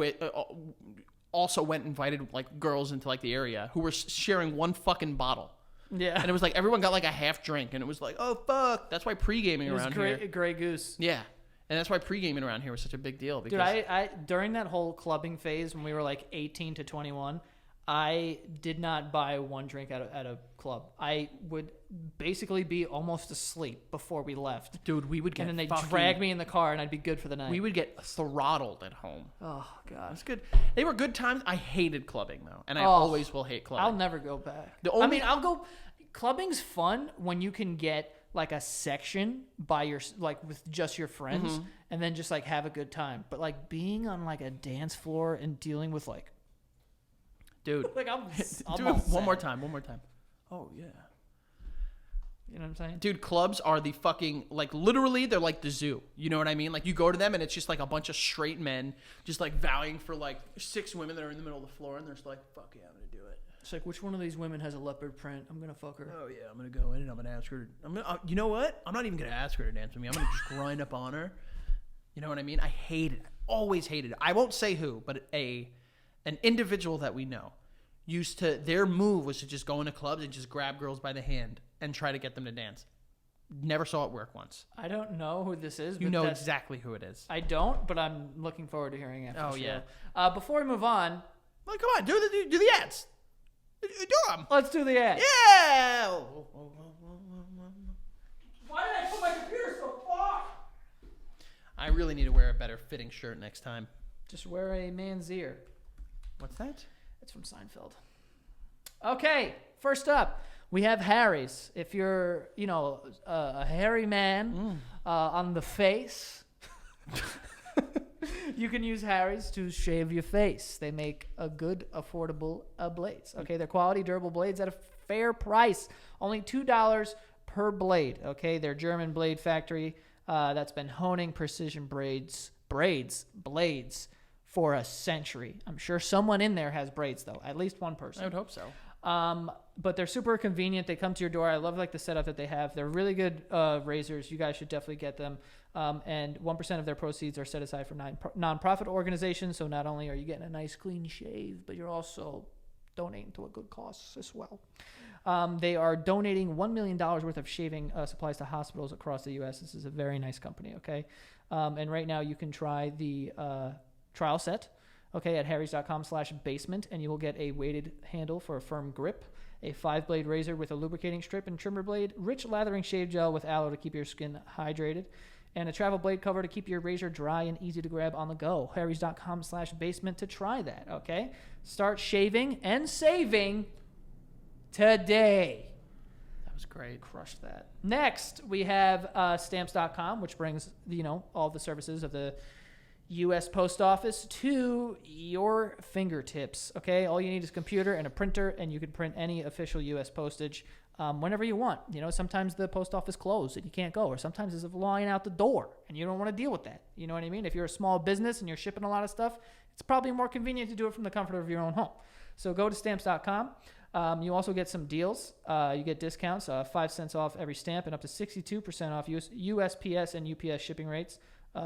also went and invited like girls into like the area who were sharing one fucking bottle. Yeah. And it was like everyone got like a half drink, and it was like, oh fuck. That's why pre-gaming around here. Grey Goose. Yeah. And that's why pre-gaming around here was such a big deal. Because dude, I during that whole clubbing phase when we were like 18 to 21, I did not buy one drink at a club. I would basically be almost asleep before we left. Dude, we would get and then they drag me in the car, and I'd be good for the night. We would get throttled at home. Oh god, it's good. They were good times. I hated clubbing though, and I always will hate clubbing. I'll never go back. I'll go. Clubbing's fun when you can get like a section by your with just your friends, and then just like have a good time. But like being on like a dance floor and dealing with like. Dude, like I'm do it one more time. Oh yeah, you know what I'm saying? Dude, clubs are the fucking like literally they're like the zoo. You know what I mean? Like you go to them and it's just like a bunch of straight men just like vying for like 6 women that are in the middle of the floor, and they're just like, fuck yeah, I'm gonna do it. It's like, which one of these women has a leopard print? I'm gonna fuck her. Oh yeah, I'm gonna go in and I'm gonna ask her. You know what? I'm not even gonna ask her to dance with me. I'm gonna just grind up on her. You know what I mean? I hate it. I always hated it. I won't say who, but an individual that we know their move was to just go into clubs and just grab girls by the hand and try to get them to dance. Never saw it work once. I don't know who this is. You know exactly who it is. I don't, but I'm looking forward to hearing after. Oh the yeah. Show. Before we move on, well, come on, do the ads. Do them. Let's do the ads. Yeah. Why did I put my computer so far? I really need to wear a better fitting shirt next time. Just wear a man's ear. What's that? It's from Seinfeld. Okay, first up, we have Harry's. If you're, a hairy man on the face, you can use Harry's to shave your face. They make a good, affordable blades. Okay, they're quality, durable blades at a fair price. Only $2 per blade. Okay, they're German blade factory that's been honing precision blades for a century. I'm sure someone in there has braids, though. At least one person. I would hope so. But they're super convenient. They come to your door. I love the setup that they have. They're really good razors. You guys should definitely get them. And 1% of their proceeds are set aside for nonprofit organizations. So not only are you getting a nice clean shave, but you're also donating to a good cause as well. They are donating $1 million worth of shaving supplies to hospitals across the U.S. This is a very nice company, okay? And right now you can try the trial set, okay, at harrys.com/basement, and you will get a weighted handle for a firm grip, a 5-blade razor with a lubricating strip and trimmer blade, rich lathering shave gel with aloe to keep your skin hydrated, and a travel blade cover to keep your razor dry and easy to grab on the go. harrys.com/basement to try that, okay? Start shaving and saving today. That was great. Crushed that. Next, we have stamps.com, which brings, all the services of the U.S. Post Office to your fingertips, okay? All you need is a computer and a printer, and you can print any official U.S. postage whenever you want. Sometimes the post office closed and you can't go, or sometimes there's a line out the door, and you don't want to deal with that. You know what I mean? If you're a small business and you're shipping a lot of stuff, it's probably more convenient to do it from the comfort of your own home. So go to stamps.com. You also get some deals. You get discounts, 5 cents off every stamp and up to 62% off USPS and UPS shipping rates.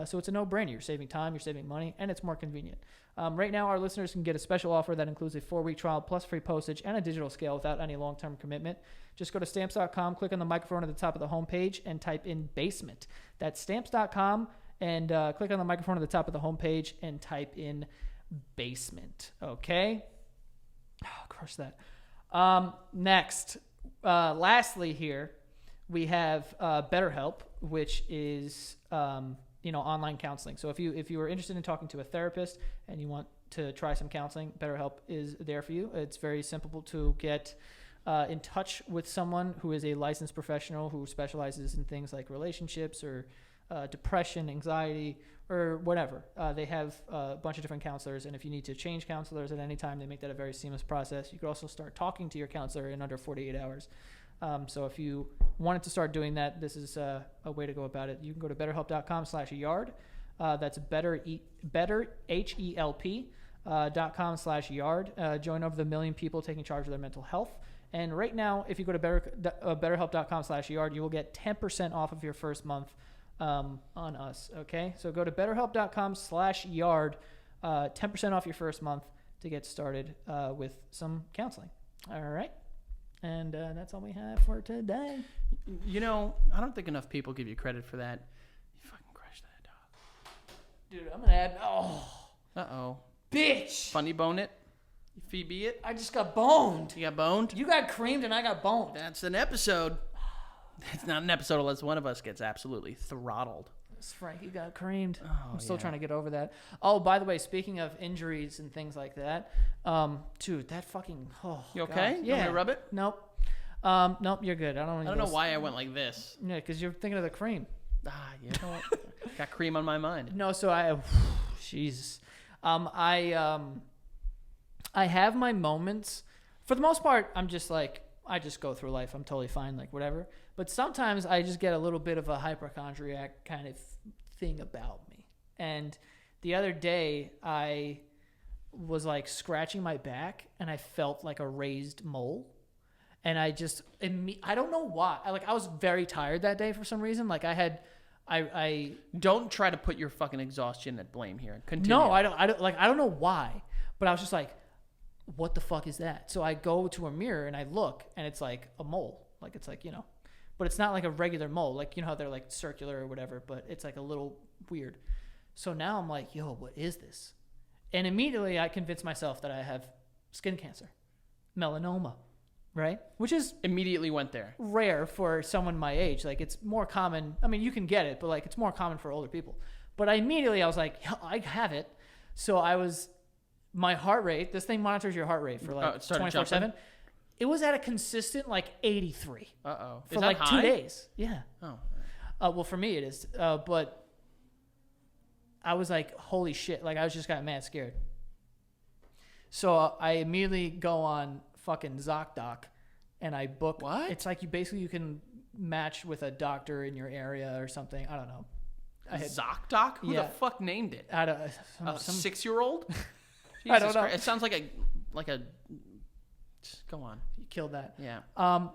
So it's a no-brainer. You're saving time, you're saving money, and it's more convenient. Right now, our listeners can get a special offer that includes a 4-week trial plus free postage and a digital scale without any long-term commitment. Just go to stamps.com, click on the microphone at the top of the homepage, and type in basement. That's stamps.com, and click on the microphone at the top of the homepage and type in basement. Okay? Oh, crush that. Next, lastly here, we have BetterHelp, which is online counseling. So if you are interested in talking to a therapist and you want to try some counseling, BetterHelp is there for you. It's very simple to get in touch with someone who is a licensed professional who specializes in things like relationships or depression, anxiety, or whatever. They have a bunch of different counselors, and if you need to change counselors at any time, they make that a very seamless process. You could also start talking to your counselor in under 48 hours. So if you wanted to start doing that, this is a way to go about it. You can go to betterhelp.com/yard. That's betterhelp.com/yard. Join over the 1 million people taking charge of their mental health. And right now, if you go to betterhelp.com/yard, you will get 10% off of your first month on us. Okay, so go to betterhelp.com/yard, 10% off your first month to get started with some counseling. All right. And that's all we have for today. I don't think enough people give you credit for that. You fucking crushed that dog. Dude, I'm gonna add. Oh. Uh-oh. Bitch. Funny bone it? You Phoebe it? I just got boned. You got boned? You got creamed and I got boned. That's an episode. It's not an episode unless one of us gets absolutely throttled. Frankie got creamed. Oh, I'm still trying to get over that. Oh, by the way, speaking of injuries and things like that, dude, that fucking. Oh, you okay? God. You want me to rub it? Nope. Nope, you're good. I don't know why I went like this. Yeah, because you're thinking of the cream. You know what? Got cream on my mind. No, so Jesus. I have my moments. For the most part, I'm just like, I just go through life. I'm totally fine, like whatever. But sometimes I just get a little bit of a hypochondriac kind of thing about me. And the other day, I was like scratching my back and I felt like a raised mole. And I don't know why. I was very tired that day for some reason. Like I don't try to put your fucking exhaustion at blame here. Continue. No, I don't know why. But I was just like, what the fuck is that? So I go to a mirror and I look and it's like a mole. Like it's like, but it's not like a regular mole. Like, how they're like circular or whatever, but it's like a little weird. So now I'm like, yo, what is this? And immediately I convince myself that I have skin cancer, melanoma, right? Which is immediately went there. Rare for someone my age. Like it's more common. I mean, you can get it, but like it's more common for older people. But I was like, yeah, I have it. So my heart rate, this thing monitors your heart rate for like 24/7. It was at a consistent like 83. Uh-oh. For like high? 2 days. Yeah. Oh. Well, for me it is. But I was like, holy shit. Like I just got mad scared. So I immediately go on fucking ZocDoc and I book. What? It's like you can match with a doctor in your area or something. I don't know. ZocDoc? Who the fuck named it? A 6-year-old? I don't know. It sounds like a. Go on. You killed that. Yeah. I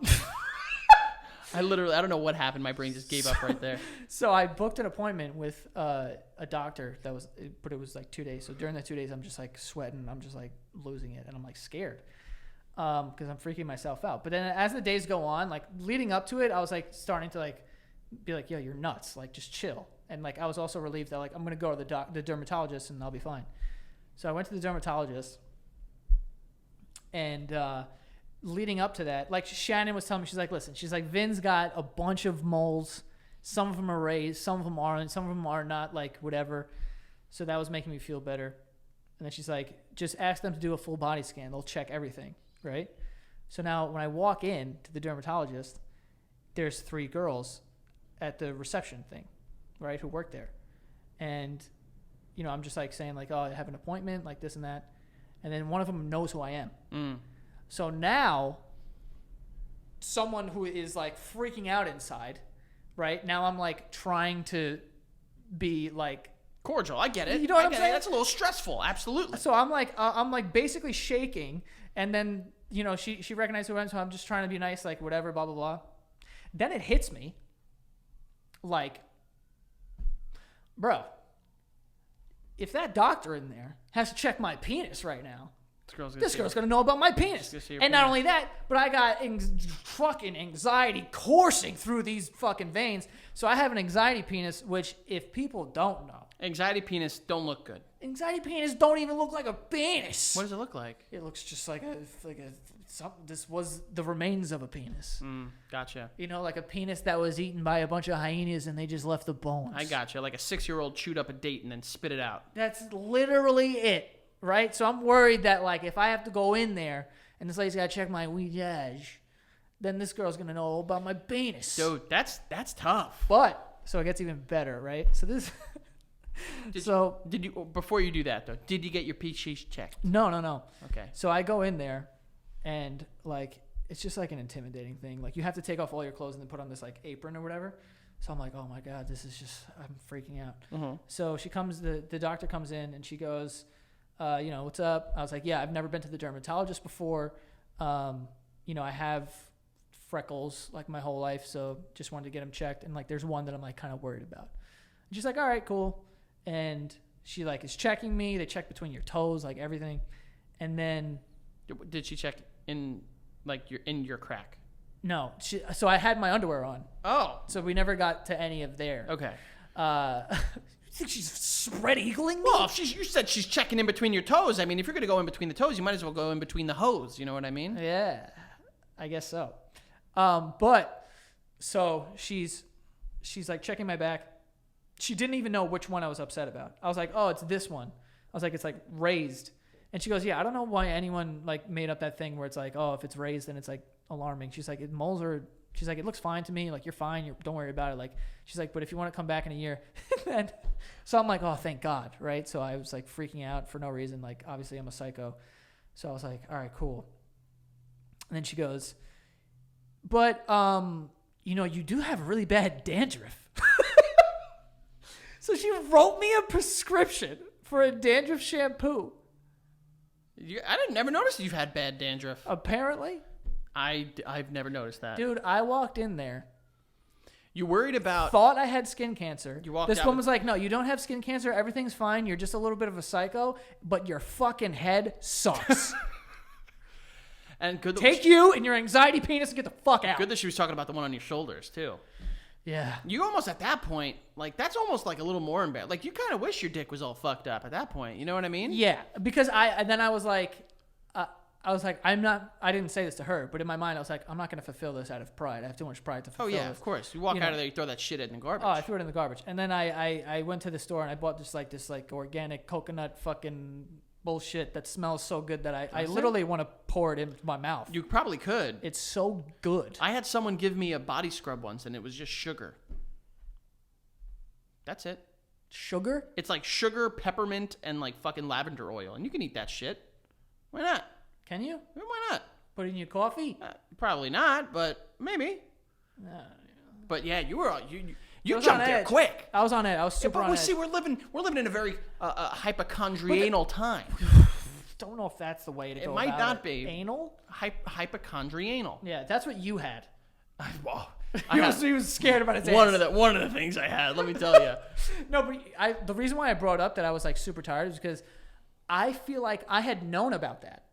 don't know what happened. My brain just gave up right there. So I booked an appointment with a doctor but it was like 2 days. So during the 2 days, I'm just like sweating. I'm just like losing it. And I'm like scared because I'm freaking myself out. But then as the days go on, like leading up to it, I was like starting to like be like, yo, you're nuts. Like just chill. And like I was also relieved that like I'm going to go to the dermatologist and I'll be fine. So I went to the dermatologist, and leading up to that, like Shannon was telling me, she's like, listen, she's like, Vin's got a bunch of moles. Some of them are raised, some of them aren't, some of them are not, like whatever. So that was making me feel better. And then she's like, just ask them to do a full body scan. They'll check everything, right? So now when I walk in to the dermatologist, there's 3 girls at the reception thing, right, who work there. And I'm just like saying like, oh, I have an appointment, like this and that. And then one of them knows who I am. Mm. So now someone who is like freaking out inside, right? Now I'm like trying to be like cordial. I get it. You know what I'm saying? That's a little stressful. Absolutely. So I'm like basically shaking. And then, she recognized who I am. So I'm just trying to be nice, like whatever, blah, blah, blah. Then it hits me like, bro, if that doctor in there has to check my penis right now, This girl's gonna know about my penis. And not only that, but I got fucking anxiety coursing through these fucking veins. So I have an anxiety penis, which if people don't know, anxiety penis don't look good. Anxiety penis don't even look like a penis. What does it look like? It looks just like this was the remains of a penis. Gotcha. You know, like a penis that was eaten by a bunch of hyenas and they just left the bones. I gotcha. Like a 6-year-old chewed up a date and then spit it out. That's literally it, right? So I'm worried that, like, if I have to go in there and this lady's got to check my weedage, then this girl's going to know all about my penis. Dude, that's tough. But, so it gets even better, right? So this... Did you before you do that though? Did you get your peaches checked? No. Okay. So I go in there, and like it's just like an intimidating thing. Like you have to take off all your clothes and then put on this like apron or whatever. So I'm like, oh my god, this is just I'm freaking out. So she comes, the doctor comes in and she goes, what's up? I was like, yeah, I've never been to the dermatologist before. I have freckles like my whole life, so just wanted to get them checked. And like, there's one that I'm like kind of worried about. And she's like, all right, cool. And she like is checking me. They check between your toes, like everything. And then did she check in like your crack? No. So I had my underwear on. Oh. So we never got to any of there. Okay. You think she's spread eagling me? Well, you said she's checking in between your toes. I mean, if you're going to go in between the toes, you might as well go in between the hose. You know what I mean? Yeah, I guess so. But so she's like checking my back. She didn't even know which one I was upset about. I was like, oh, it's this one. I was like, it's like raised. And she goes, yeah, I don't know why anyone like made up that thing where it's like, oh, if it's raised, then it's like alarming. She's like, she's like, it looks fine to me. Like, you're fine. Don't worry about it. Like, she's like, but if you want to come back in a year. And so I'm like, oh, thank God. Right. So I was like freaking out for no reason. Like, obviously I'm a psycho. So I was like, all right, cool. And then she goes, but, you do have really bad dandruff. So she wrote me a prescription for a dandruff shampoo. I didn't never notice you've had bad dandruff. Apparently. I've never noticed that. Dude, I walked in there. You worried about... Thought I had skin cancer. You walked this out woman was like, no, you don't have skin cancer. Everything's fine. You're just a little bit of a psycho, but your fucking head sucks. And good Take you and your anxiety penis and get the fuck out. Good that she was talking about the one on your shoulders, too. Yeah. You almost at that point, like, that's almost like a little more embarrassing. Like, you kind of wish your dick was all fucked up at that point. You know what I mean? Yeah. Because I was like, I didn't say this to her, but in my mind, I was like, I'm not going to fulfill this out of pride. I have too much pride to fulfill this. Oh, yeah, of course. You walk out of there, you throw that shit in the garbage. Oh, I threw it in the garbage. And then I went to the store and I bought this organic coconut fucking bullshit that smells so good that I literally want to pour it into my mouth. You probably could. It's so good. I had someone give me a body scrub once, and it was just sugar. That's it. Sugar? It's like sugar, peppermint, and like fucking lavender oil, and you can eat that shit. Why not? Can you? Why not? Put it in your coffee? Probably not, but maybe. But yeah, you jumped there edge. quick. I was on it. I was super on edge. See, we're living in a very hypochondrial time. Don't know if that's the way to go. It might not be anal. Hypochondrial. Yeah, that's what you had. Well, He was scared about his ass. One of the things I had. Let me tell you. No, but the reason why I brought up that I was like super tired is because I feel like I had known about that.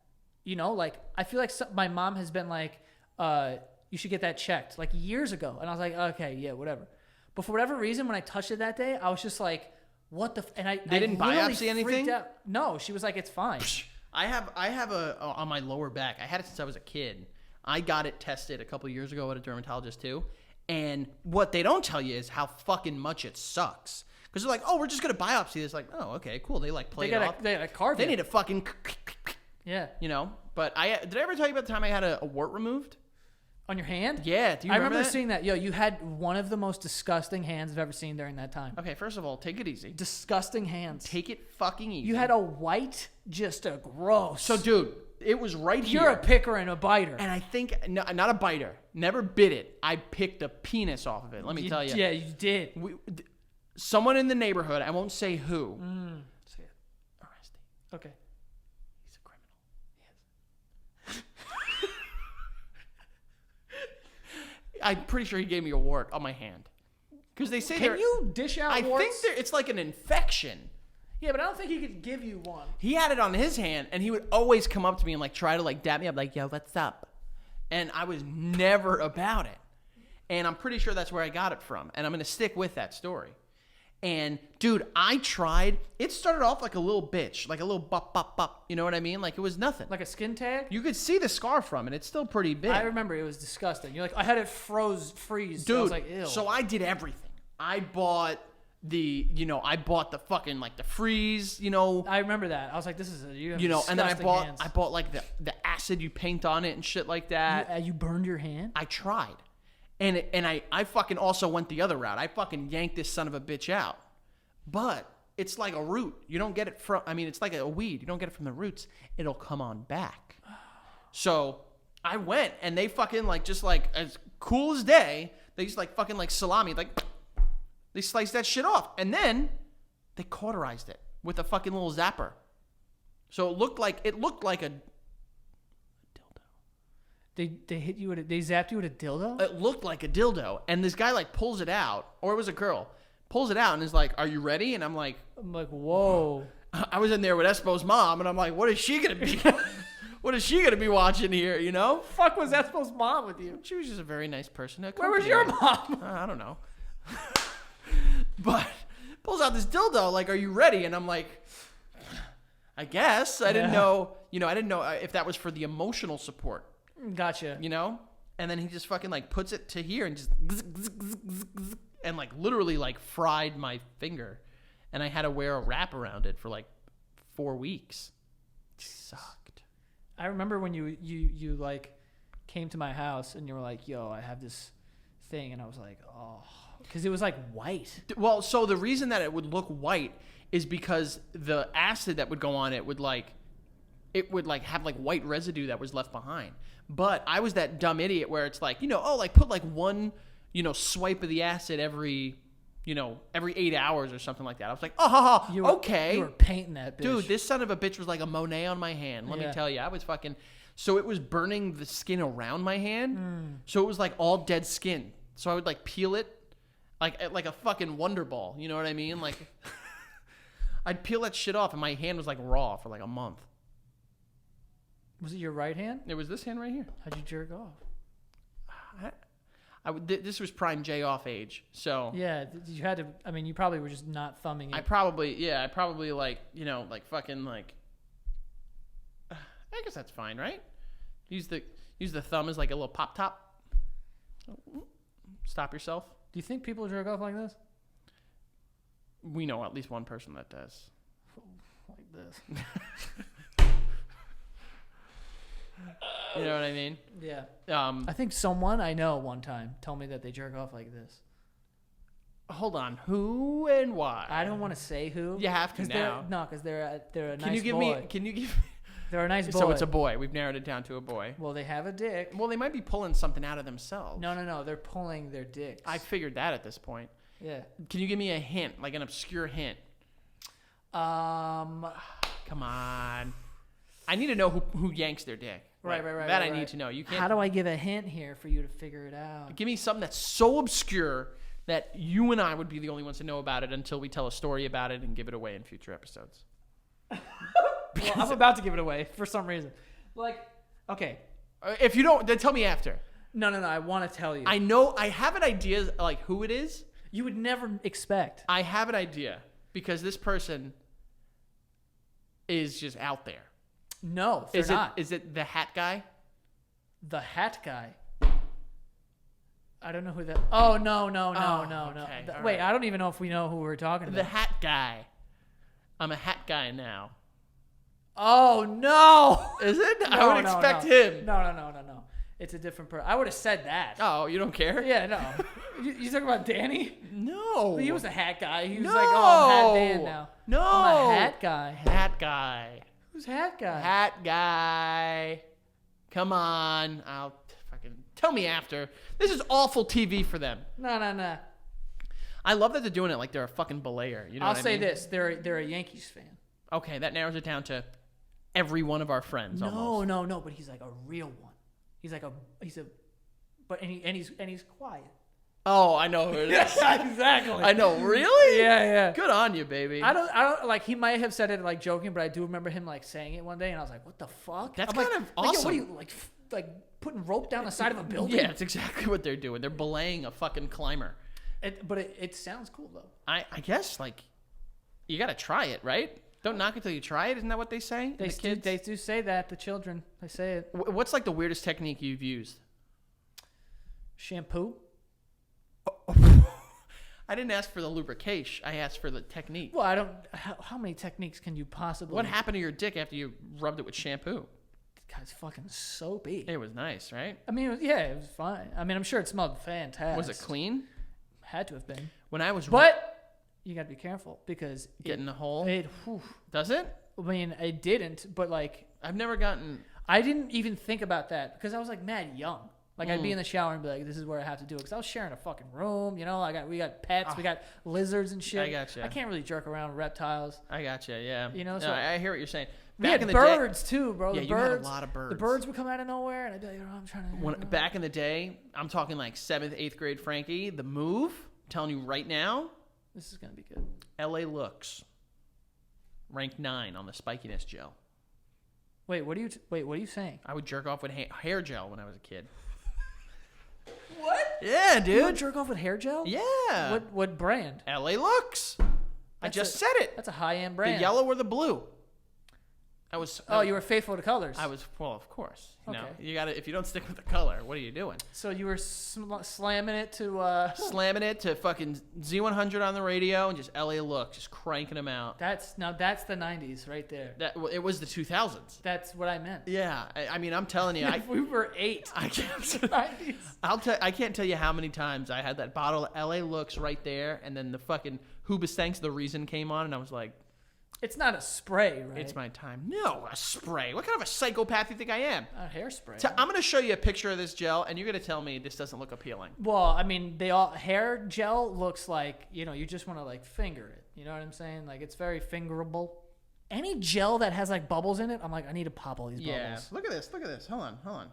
You know, like I feel like my mom has been like, you should get that checked like years ago, and I was like, okay, yeah, whatever. But for whatever reason, when I touched it that day, I was just like, what the? They didn't biopsy anything? Out. No, she was like, it's fine. I have a on my lower back. I had it since I was a kid. I got it tested a couple years ago at a dermatologist too. And what they don't tell you is how fucking much it sucks. Because they're like, oh, we're just going to biopsy this. Like, oh, okay, cool. They like play it off. They gotta carve They it. need a fucking... Yeah. You know? But did I ever tell you about the time I had a wart removed? On your hand? Yeah. Do you remember that? Seeing that. Yo, you had one of the most disgusting hands I've ever seen during that time. Okay, first of all, take it easy. Disgusting hands. Take it fucking easy. You had a white, just a gross. So, dude, it was right here. You're a picker and a biter. And I think, no, not a biter. Never bit it. I picked a penis off of it. Let me tell you. Yeah, you did. Someone in the neighborhood, I won't say who. Say it. Arrested. Okay. He's a criminal. I'm pretty sure he gave me a wart on my hand. Because they say Can you dish out warts? I think it's like an infection. Yeah, but I don't think he could give you one. He had it on his hand, and he would always come up to me and like try to like dap me up, like, yo, what's up? And I was never about it. And I'm pretty sure that's where I got it from. And I'm going to stick with that story. And, dude, I tried. It started off like a little bitch, like a little bop, bop, bop. You know what I mean? Like it was nothing. Like a skin tag? You could see the scar from it. It's still pretty big. I remember it was disgusting. You're like, I had it freeze. Dude, I was like, ew. so I did everything. I bought the fucking like the freeze, I remember that. I was like, this is you have and then hands. I bought like the acid you paint on it and shit like that. You burned your hand? I tried. And I fucking also went the other route. I fucking yanked this son of a bitch out. But it's like a root. You don't get it from, it's like a weed. You don't get it from the roots. It'll come on back. So I went and they fucking like, just like as cool as day, they just like fucking like salami, like they sliced that shit off. And then they cauterized it with a fucking little zapper. So it looked like a dildo. They hit you they zapped you with a dildo? It looked like a dildo. And this guy like pulls it out, or it was a girl, pulls it out and is like, are you ready? And I'm like, whoa. I was in there with Espo's mom, and I'm like, what is she going to be? What is she going to be watching here, you know? Fuck was Espo's mom with you? She was just a very nice person. Where was your mom? I don't know. But pulls out this dildo, like, are you ready? And I'm like, I guess. I didn't know, I didn't know if that was for the emotional support. Gotcha. And then he just fucking, like, puts it to here and just, and, like, literally, like, fried my finger. And I had to wear a wrap around it for, like, 4 weeks. It sucked. I remember when you like, came to my house and you were like, yo, I have this thing. And I was like, oh. Because it was, like, white. Well, so the reason that it would look white is because the acid that would go on it would, like, have, like, white residue that was left behind. But I was that dumb idiot where it's like, put, like, one, swipe of the acid every 8 hours or something like that. I was like, okay. You were painting that bitch. Dude, this son of a bitch was like a Monet on my hand. Let me tell you. I was fucking... So it was burning the skin around my hand. So it was, like, all dead skin. So I would, like, peel it like a fucking Wonder Ball. You know what I mean? Like, I'd peel that shit off and my hand was, like, raw for, like, a month. Was it your right hand? It was this hand right here. How'd you jerk off? This was prime J off age, so yeah, you had to. You probably were just not thumbing it. I probably like like fucking like. I guess that's fine, right? Use the thumb as like a little pop top. Stop yourself. Do you think people jerk off like this? We know at least one person that does. Like this. You know what I mean? Yeah. I think someone I know one time told me that they jerk off like this. Hold on, who and why? I don't want to say who. You have to now. Because they're a Can nice you give boy. me? Can you give? They're a nice boy. So it's a boy. We've narrowed it down to a boy. Well, they have a dick. Well, they might be pulling something out of themselves. No. They're pulling their dicks. I figured that at this point. Yeah. Can you give me a hint, like an obscure hint? Come on. I need to know who yanks their dick. Right. That I need to know. You can't. How do I give a hint here for you to figure it out? Give me something that's so obscure that you and I would be the only ones to know about it until we tell a story about it and give it away in future episodes. Well, I'm about to give it away for some reason. Like, okay. If you don't, then tell me after. No. I want to tell you. I know. I have an idea, like who it is. You would never expect. I have an idea because this person is just out there. No, they're not. Is it the hat guy? The hat guy. I don't know who that. Oh no. Okay, Wait, right. I don't even know if we know who we're talking about. The hat guy. I'm a hat guy now. Oh no! Is it? No, I would expect him. No. It's a different person. I would have said that. Oh, you don't care? Yeah, no. You talking about Danny? No. He was a hat guy. He was like, oh, I'm Hat Dan now. No. I'm a hat guy. Hat guy. Who's hat guy? Hat guy. Come on. I'll fucking tell me after. This is awful TV for them. No. I love that they're doing it like they're a fucking belayer. You know I'll what I say mean? this: they're a Yankees fan. Okay, that narrows it down to every one of our friends. Almost. No. But he's like a real one. He's a, and he's quiet. Oh, I know who it is. Exactly. I know. Really? Yeah. Good on you, baby. I don't like. He might have said it like joking, but I do remember him like saying it one day, and I was like, "What the fuck?" That's I'm kind like, of like, yo, awesome. what are you like putting rope down the side of a building? Yeah, that's exactly what they're doing. They're belaying a fucking climber. But it sounds cool though. I guess like you got to try it, right? Don't knock it till you try it. Isn't that what they say? They do say that, the children. They say it. What's like the weirdest technique you've used? Shampoo. I didn't ask for the lubrication. I asked for the technique. Well, I don't. How many techniques can you possibly? What happened to your dick after you rubbed it with shampoo? Guy's fucking soapy. It was nice, right? I mean, it was fine. I mean, I'm sure it smelled fantastic. Was it clean? Had to have been. When I was But you got to be careful because getting a hole. Whew, Does it? I mean, it didn't, but like I've never gotten. I didn't even think about that because I was like mad young. Like I'd be in the shower and be like, "This is where I have to do it," because I was sharing a fucking room. You know, we got pets, we got lizards and shit. I gotcha. I can't really jerk around with reptiles. I gotcha. Yeah. You know, No, so I hear what you're saying. We had in the birds too, bro. Yeah, the you had a birds, lot of birds. The birds would come out of nowhere, and I'd be like, "Oh, I'm trying to." Back in the day, I'm talking like 7th, 8th grade Frankie, the move, I'm telling you right now, This is gonna be good. LA Looks, ranked 9 on the spikiness gel. Wait, what are you saying? I would jerk off with hair gel when I was a kid. What? Yeah, You would dude. jerk off with hair gel? Yeah. What brand? LA Looks. I just said it. That's a high-end brand. The yellow or the blue. You were faithful to colors. Well, of course. You know, Okay. you gotta, if you don't stick with the color, what are you doing? So you were slamming it to. Slamming it to fucking Z100 on the radio and just LA Looks, just cranking them out. That's the '90s right there. It was the 2000s. That's what I meant. Yeah, I mean, I'm telling you, If we were 8. I can't. '90s. I can't tell you how many times I had that bottle of LA Looks right there, and then the fucking Hoobastanks, The Reason came on, and I was like, It's not a spray, right? it's my time. No, a spray. What kind of a psychopath do you think I am? A hairspray. So I'm going to show you a picture of this gel, and you're going to tell me this doesn't look appealing. Well, I mean, hair gel looks like, you just want to like finger it. You know what I'm saying? Like it's very fingerable. Any gel that has like bubbles in it, I'm like, I need to pop all these bubbles. Look at this. Hold on.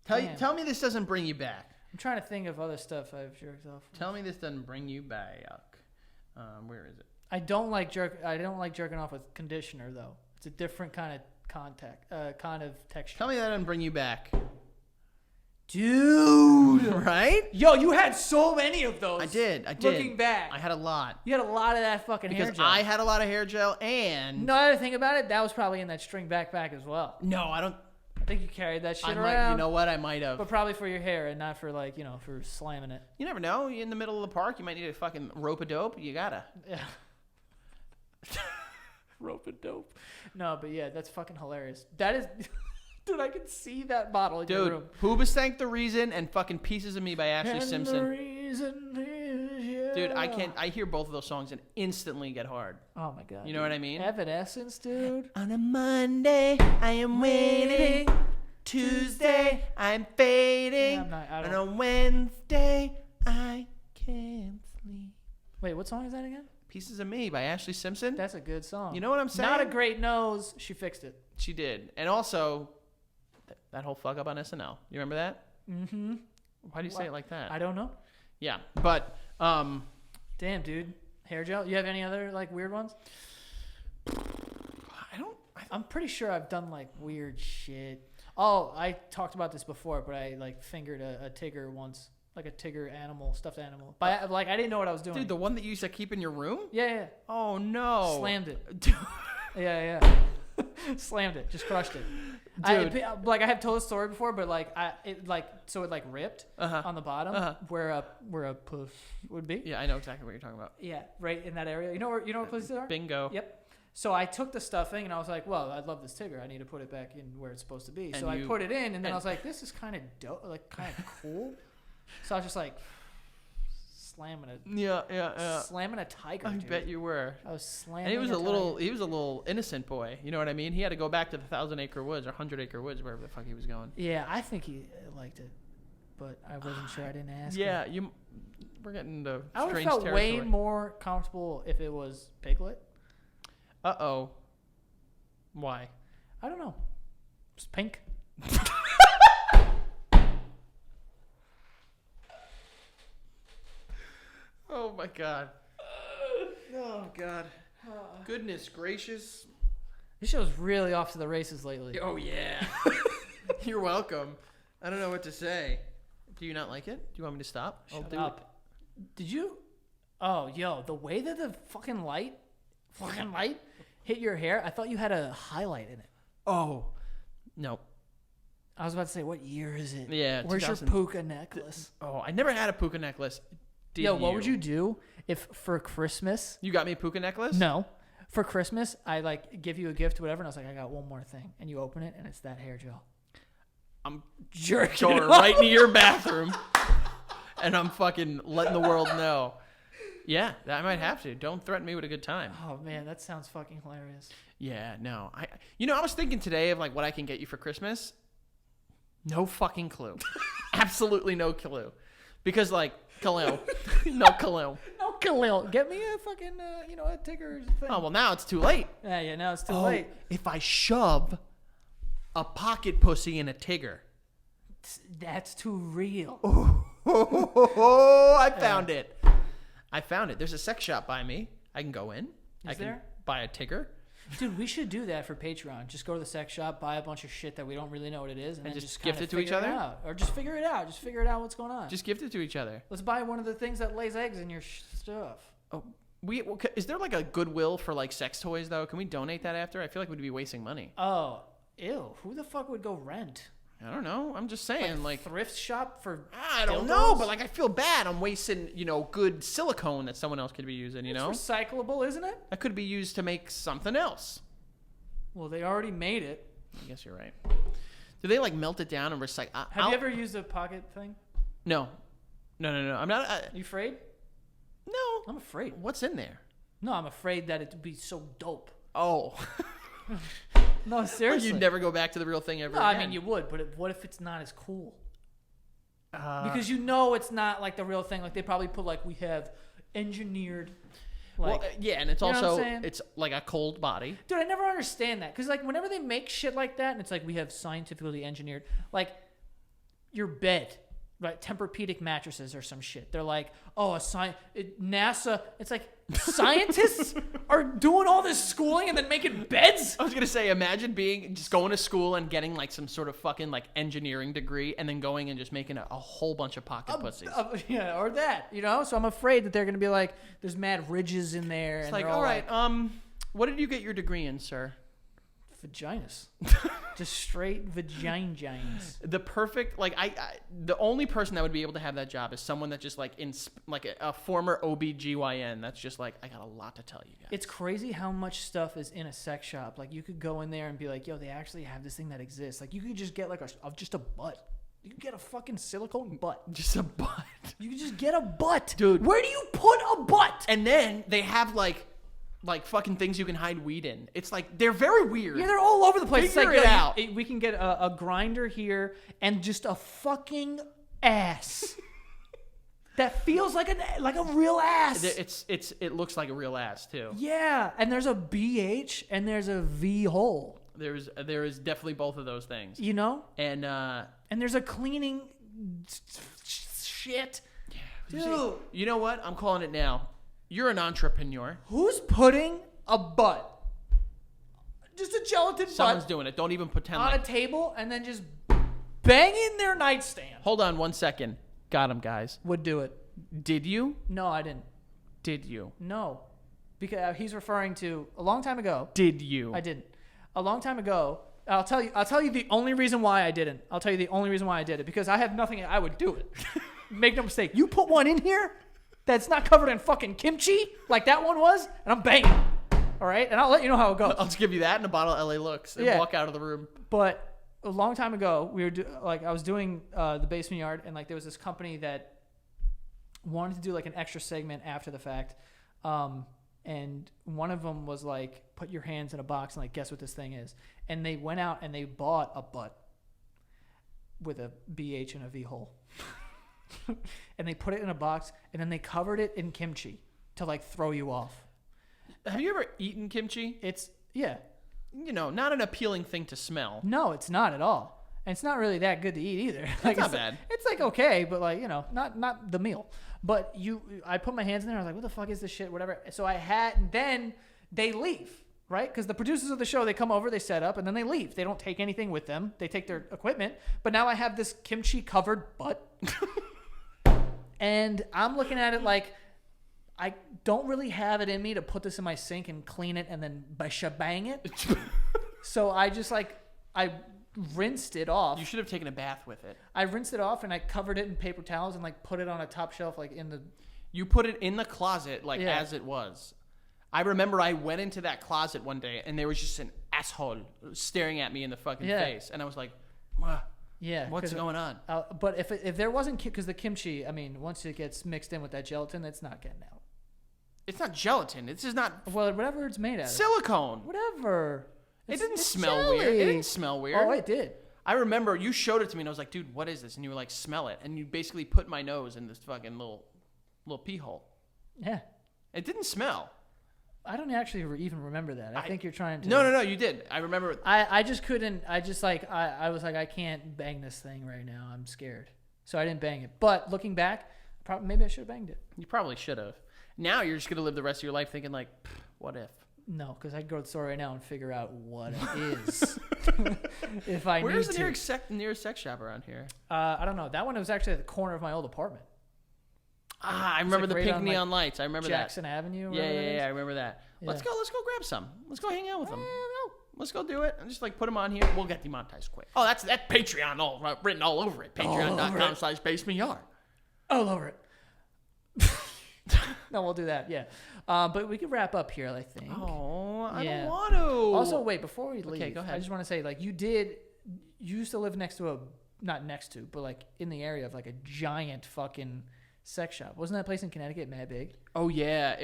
Damn. Tell me this doesn't bring you back. I'm trying to think of other stuff I've jerked off. Tell me this doesn't bring you back. Where is it? I don't like jerking off with conditioner though. It's a different kind of texture. Tell me that doesn't bring you back. Dude, Right? yo, you had so many of those. I did. Looking back, I had a lot. you had a lot of that fucking hair Because gel. I had a lot of hair gel and... No other thing about it, that was probably in that string backpack as well. No, I don't... I think you carried that shit I around. might, you know what? I might have. But probably for your hair and not for like, for slamming it. You never know. You're in the middle of the park. You might need a fucking rope a dope. You gotta. Yeah. Rope and dope. No, but yeah, that's fucking hilarious. That is... Dude, I can see that bottle in your room. Dude, Hoobastank The Reason and fucking Pieces of Me by Ashley And Simpson. the reason is you. Dude, I hear both of those songs and instantly get hard. Oh my god. You know what I mean? Evanescence, dude. On a Monday, I am waiting. Tuesday, I'm fading. Yeah, I On don't... a Wednesday, I can't sleep. Wait, what song is that again? Pieces of Me by Ashley Simpson. That's a good song. You know what I'm saying? Not a great nose. She fixed it. She did. And also, that whole fuck up on SNL. You remember that? Mm-hmm. Why do you say it like that? I don't know. Yeah, but Damn, dude. Hair gel. You have any other like weird ones? I'm pretty sure I've done like weird shit. Oh, I talked about this before, but I like fingered a tigger once, like a tigger animal, stuffed animal. But I didn't know what I was doing. dude, the one that you used to keep in your room? Yeah. Oh no! Slammed it. Dude. Yeah. Slammed it. Just crushed it. Dude. I have told this story before, but it ripped on the bottom where a puss would be. Yeah, I know exactly what you're talking about. Yeah, right in that area. You know where pussies are? Bingo. Yep. So I took the stuffing and I was like, well, I love this tigger. I need to put it back in where it's supposed to be. So I put it in and then I was like, this is kind of dope, like kind of cool. So I was just like slamming it. Yeah. Slamming a tiger. I dude. bet you were. I was slamming. And he was a tiger. little innocent boy. You know what I mean? He had to go back to the 1,000-acre woods or 100-acre woods, wherever the fuck he was going. Yeah, I think he liked it, but I wasn't sure. I didn't ask. Yeah, him. we're getting into I would have strange felt territory. way more comfortable if it was Piglet. Uh-oh. Why? I don't know. It's pink. my God. Oh, God. Goodness gracious. This show's really off to the races lately. Oh, yeah. You're welcome. I don't know what to say. Do you not like it? Do you want me to stop? Shut up. Did you? Oh, yo, the way that the fucking light hit your hair, I thought you had a highlight in it. Oh. No. I was about to say, what year is it? Yeah, Where's your 2000 puka necklace? Oh, I never had a puka necklace. Yo, what would you do if for Christmas? You got me a puka necklace? No. For Christmas, I like give you a gift or whatever, and I was like, I got one more thing. And you open it, and it's that hair gel. I'm jerking going right into your bathroom, and I'm fucking letting the world know. Yeah, I might have to. Don't threaten me with a good time. Oh, man, that sounds fucking hilarious. Yeah, no. I was thinking today of like what I can get you for Christmas. No fucking clue. Absolutely no clue. Because like, Khalil. No Khalil. No, Khalil. Get me a fucking, a Tigger thing. Oh, well, now it's too late. Yeah, now it's too late. If I shove a pocket pussy in a Tigger. That's too real. I found it. I found it. There's a sex shop by me. I can go in. I can buy a Tigger. Dude, we should do that for Patreon. Just go to the sex shop, buy a bunch of shit that we don't really know what it is, and then just gift it to each other? Or just figure it out. Just figure it out what's going on. Just gift it to each other. Let's buy one of the things that lays eggs in your stuff. Oh, is there like a Goodwill for like sex toys though? Can we donate that after? I feel like we'd be wasting money. Oh, ew. Who the fuck would go rent? I don't know. I'm just saying, like thrift shop for. I don't know, but like I feel bad. I'm wasting, good silicone that someone else could be using. It's recyclable, isn't it? That could be used to make something else. Well, they already made it. I guess you're right. Do they like melt it down and recycle? Have you ever used a pocket thing? No. I'm not. You afraid? No. I'm afraid. What's in there? No, I'm afraid that it'd be so dope. Oh. No, seriously. You'd never go back to the real thing ever again. I mean, you would, but what if it's not as cool? Because it's not like the real thing. Like they probably put like we have engineered. Like, and it's also it's like a cold body. Dude, I never understand that because like whenever they make shit like that, and it's like we have scientifically engineered like your bed. Right, Tempur-Pedic mattresses or some shit. They're like, NASA. It's like scientists are doing all this schooling and then making beds. I was gonna say, imagine just going to school and getting like some sort of fucking like engineering degree, and then going and just making a whole bunch of pocket pussies. Yeah, or that. So I'm afraid that they're gonna be like, there's mad ridges in there. It's and like, all right, what did you get your degree in, sir? Vaginas. Just straight vaginas. The perfect, like, the only person that would be able to have that job is someone that just, like, a former OBGYN that's just like, I got a lot to tell you guys. It's crazy how much stuff is in a sex shop. Like, you could go in there and be like, yo, they actually have this thing that exists. Like, you could just get, like, just a butt. You could get a fucking silicone butt. Just a butt. You could just get a butt. Dude. Where do you put a butt? And then they have, like fucking things you can hide weed in. It's like, they're very weird. Yeah, they're all over the place. Figure it's like, it out. We can get a grinder here and just a fucking ass that feels like a real ass. It looks like a real ass too. Yeah, and there's a BH and there's a V hole. There is definitely both of those things. And there's a cleaning shit. Yeah. Dude. You know what? I'm calling it now. You're an entrepreneur. Who's putting a butt? Just a gelatin Someone's butt doing it. Don't even pretend on a table and then just banging their nightstand. Hold on 1 second. Got him, guys. Would do it. Did you? No, I didn't. Did you? No. Because he's referring to a long time ago. Did you? I didn't. A long time ago. I'll tell you the only reason why I didn't. I'll tell you the only reason why I did it. Because I have nothing. I would do it. Make no mistake. You put one in here that's not covered in fucking kimchi like that one was, and I'm banging. All right? And I'll let you know how it goes. I'll just give you that and a bottle of LA Looks and walk out of the room. But a long time ago, I was doing the basement yard, and like there was this company that wanted to do like an extra segment after the fact. And one of them was like, put your hands in a box and like guess what this thing is. And they went out and they bought a butt with a BH and a V hole. And they put it in a box and then they covered it in kimchi to like throw you off. Have you ever eaten kimchi? It's not an appealing thing to smell. No, it's not at all. And it's not really that good to eat either. It's not bad. It's like okay, but like, you know, not the meal. But I put my hands in there. I was like, what the fuck is this shit? Whatever. So then they leave, right? Because the producers of the show, they come over, they set up, and then they leave. They don't take anything with them. They take their equipment. But now I have this kimchi covered butt. And I'm looking at it like, I don't really have it in me to put this in my sink and clean it and then shebang it. So I just I rinsed it off. You should have taken a bath with it. I rinsed it off and I covered it in paper towels and like put it on a top shelf like in the... You put it in the closet as it was. I remember I went into that closet one day and there was just an asshole staring at me in the fucking face. And I was like, what's going on? But if there wasn't... Because the kimchi, I mean, once it gets mixed in with that gelatin, it's not getting out. It's not gelatin. This is not... Well, whatever it's made out of. Silicone. Whatever. It didn't smell jelly. weird. It didn't smell weird. Oh, it did. I remember you showed it to me and I was like, dude, what is this? And you were like, smell it. And you basically put my nose in this fucking little pee hole. Yeah. It didn't smell. I don't actually even remember that. I think you're trying to... No, you did. I remember. I just couldn't... I just like... I was like, I can't bang this thing right now. I'm scared. So I didn't bang it. But looking back, maybe I should have banged it. You probably should have. Now you're just going to live the rest of your life thinking like, what if? No, because I could go to the store right now and figure out what it is. If I Where's need the nearest sex shop around here? I don't know. That one was actually at the corner of my old apartment. I remember the pink neon lights. I remember Jackson Avenue. Yeah, I remember that. Yeah. Let's go grab some. Let's go hang out with them. Let's go do it. And just like put them on here. We'll get demonetized quick. Oh, that's Patreon written all over it. Patreon.com/basementyard. All over it. No, we'll do that. Yeah. But we could wrap up here, I think. Oh, I Yeah. don't want to. Also, wait, before we leave, go ahead. I just want to say, like, you used to live next to not next to, but like in the area of like a giant fucking sex shop. Wasn't that place in Connecticut mad big? Oh, yeah.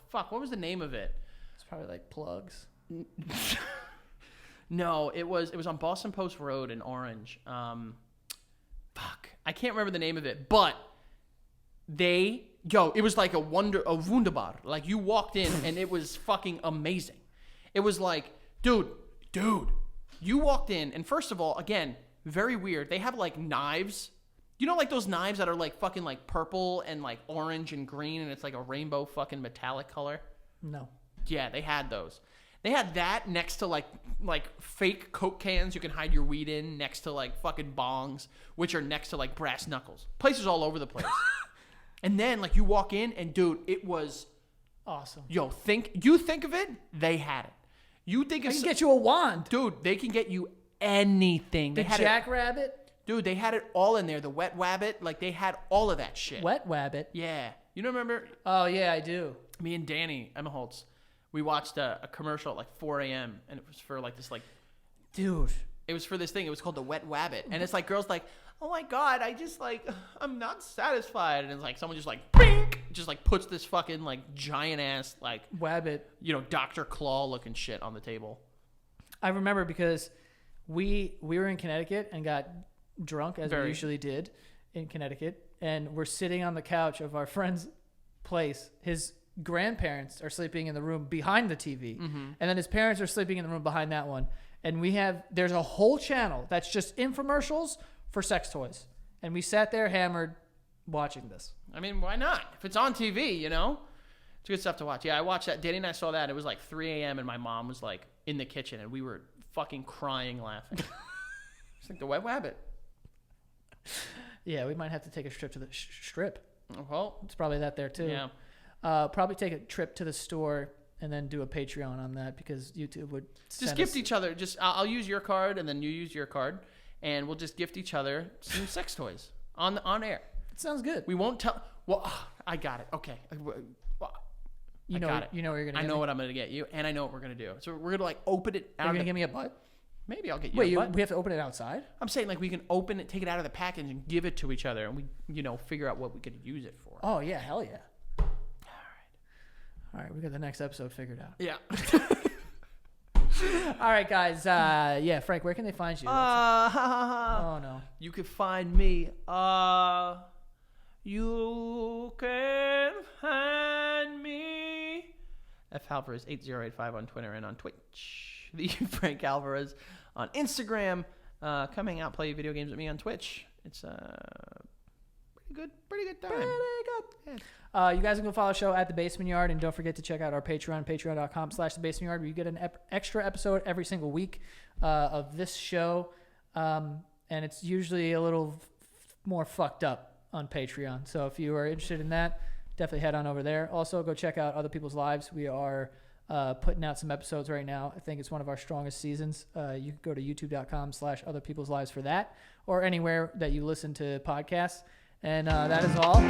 Fuck, what was the name of it? It's probably like Plugs. No, it was on Boston Post Road in Orange. Fuck, I can't remember the name of it, but it was like a wunderbar. Like you walked in and it was fucking amazing. It was like, dude, you walked in and first of all, again, very weird. They have like knives. You know, like those knives that are like fucking like purple and like orange and green and it's like a rainbow fucking metallic color? No. Yeah, they had those. They had that next to like fake Coke cans you can hide your weed in, next to like fucking bongs, which are next to like brass knuckles. Places all over the place. And then like you walk in and dude, it was awesome. Yo, think of it, they had it. You think I can get you a wand. Dude, they can get you anything. The jackrabbit? Dude, they had it all in there. The wet wabbit, like they had all of that shit. Wet wabbit? Yeah. You don't remember? Oh yeah, I do. Me and Danny Emmaholtz, we watched a commercial at like 4 a.m. and it was for like this like, dude. It was for this thing. It was called the wet wabbit, and it's like girls like, oh my god, I'm not satisfied, and it's like someone just like, bink, just like puts this fucking like giant ass like wabbit, Dr. Claw looking shit on the table. I remember because we were in Connecticut and got drunk as we usually did in Connecticut, and we're sitting on the couch of our friend's place. His grandparents are sleeping in the room behind the TV, and then his parents are sleeping in the room behind that one. And there's a whole channel that's just infomercials for sex toys. And we sat there hammered watching this. I mean, why not? If it's on TV, it's good stuff to watch. Yeah, I watched that. Danny and I saw that. It was like 3 a.m. and my mom was like in the kitchen and we were fucking crying laughing. It's like the wet wabbit. Yeah, we might have to take a trip to the strip. Well, it's probably that there too. Yeah. Probably take a trip to the store and then do a Patreon on that because YouTube would just gift each other. I'll use your card and then you use your card, and we'll just gift each other some sex toys on air. It sounds good. We won't tell. Well, I got it. Okay. You know what you're gonna. I know what I'm gonna get you, and I know what we're gonna do. So we're gonna like open it. Are you gonna give me a butt? Maybe I'll get you. A butt. We have to open it outside. I'm saying like we can open it, take it out of the package, and give it to each other, and we figure out what we could use it for. Oh yeah, hell yeah. All right, we got the next episode figured out. Yeah. All right, guys. Frank, where can they find you? Oh, no. You can find me. You can find me. F. Alvarez 8085 on Twitter and on Twitch. The Frank Alvarez on Instagram. coming out, play video games with me on Twitch. It's pretty good time. You guys can go follow the show at The Basement Yard, and don't forget to check out our Patreon, patreon.com/The Basement Yard, where you get an extra episode every single week of this show, and it's usually a little more fucked up on Patreon. So if you are interested in that, definitely head on over there. Also, go check out Other People's Lives. We are putting out some episodes right now. I think it's one of our strongest seasons. You can go to youtube.com/Other People's Lives for that, or anywhere that you listen to podcasts. And that is all.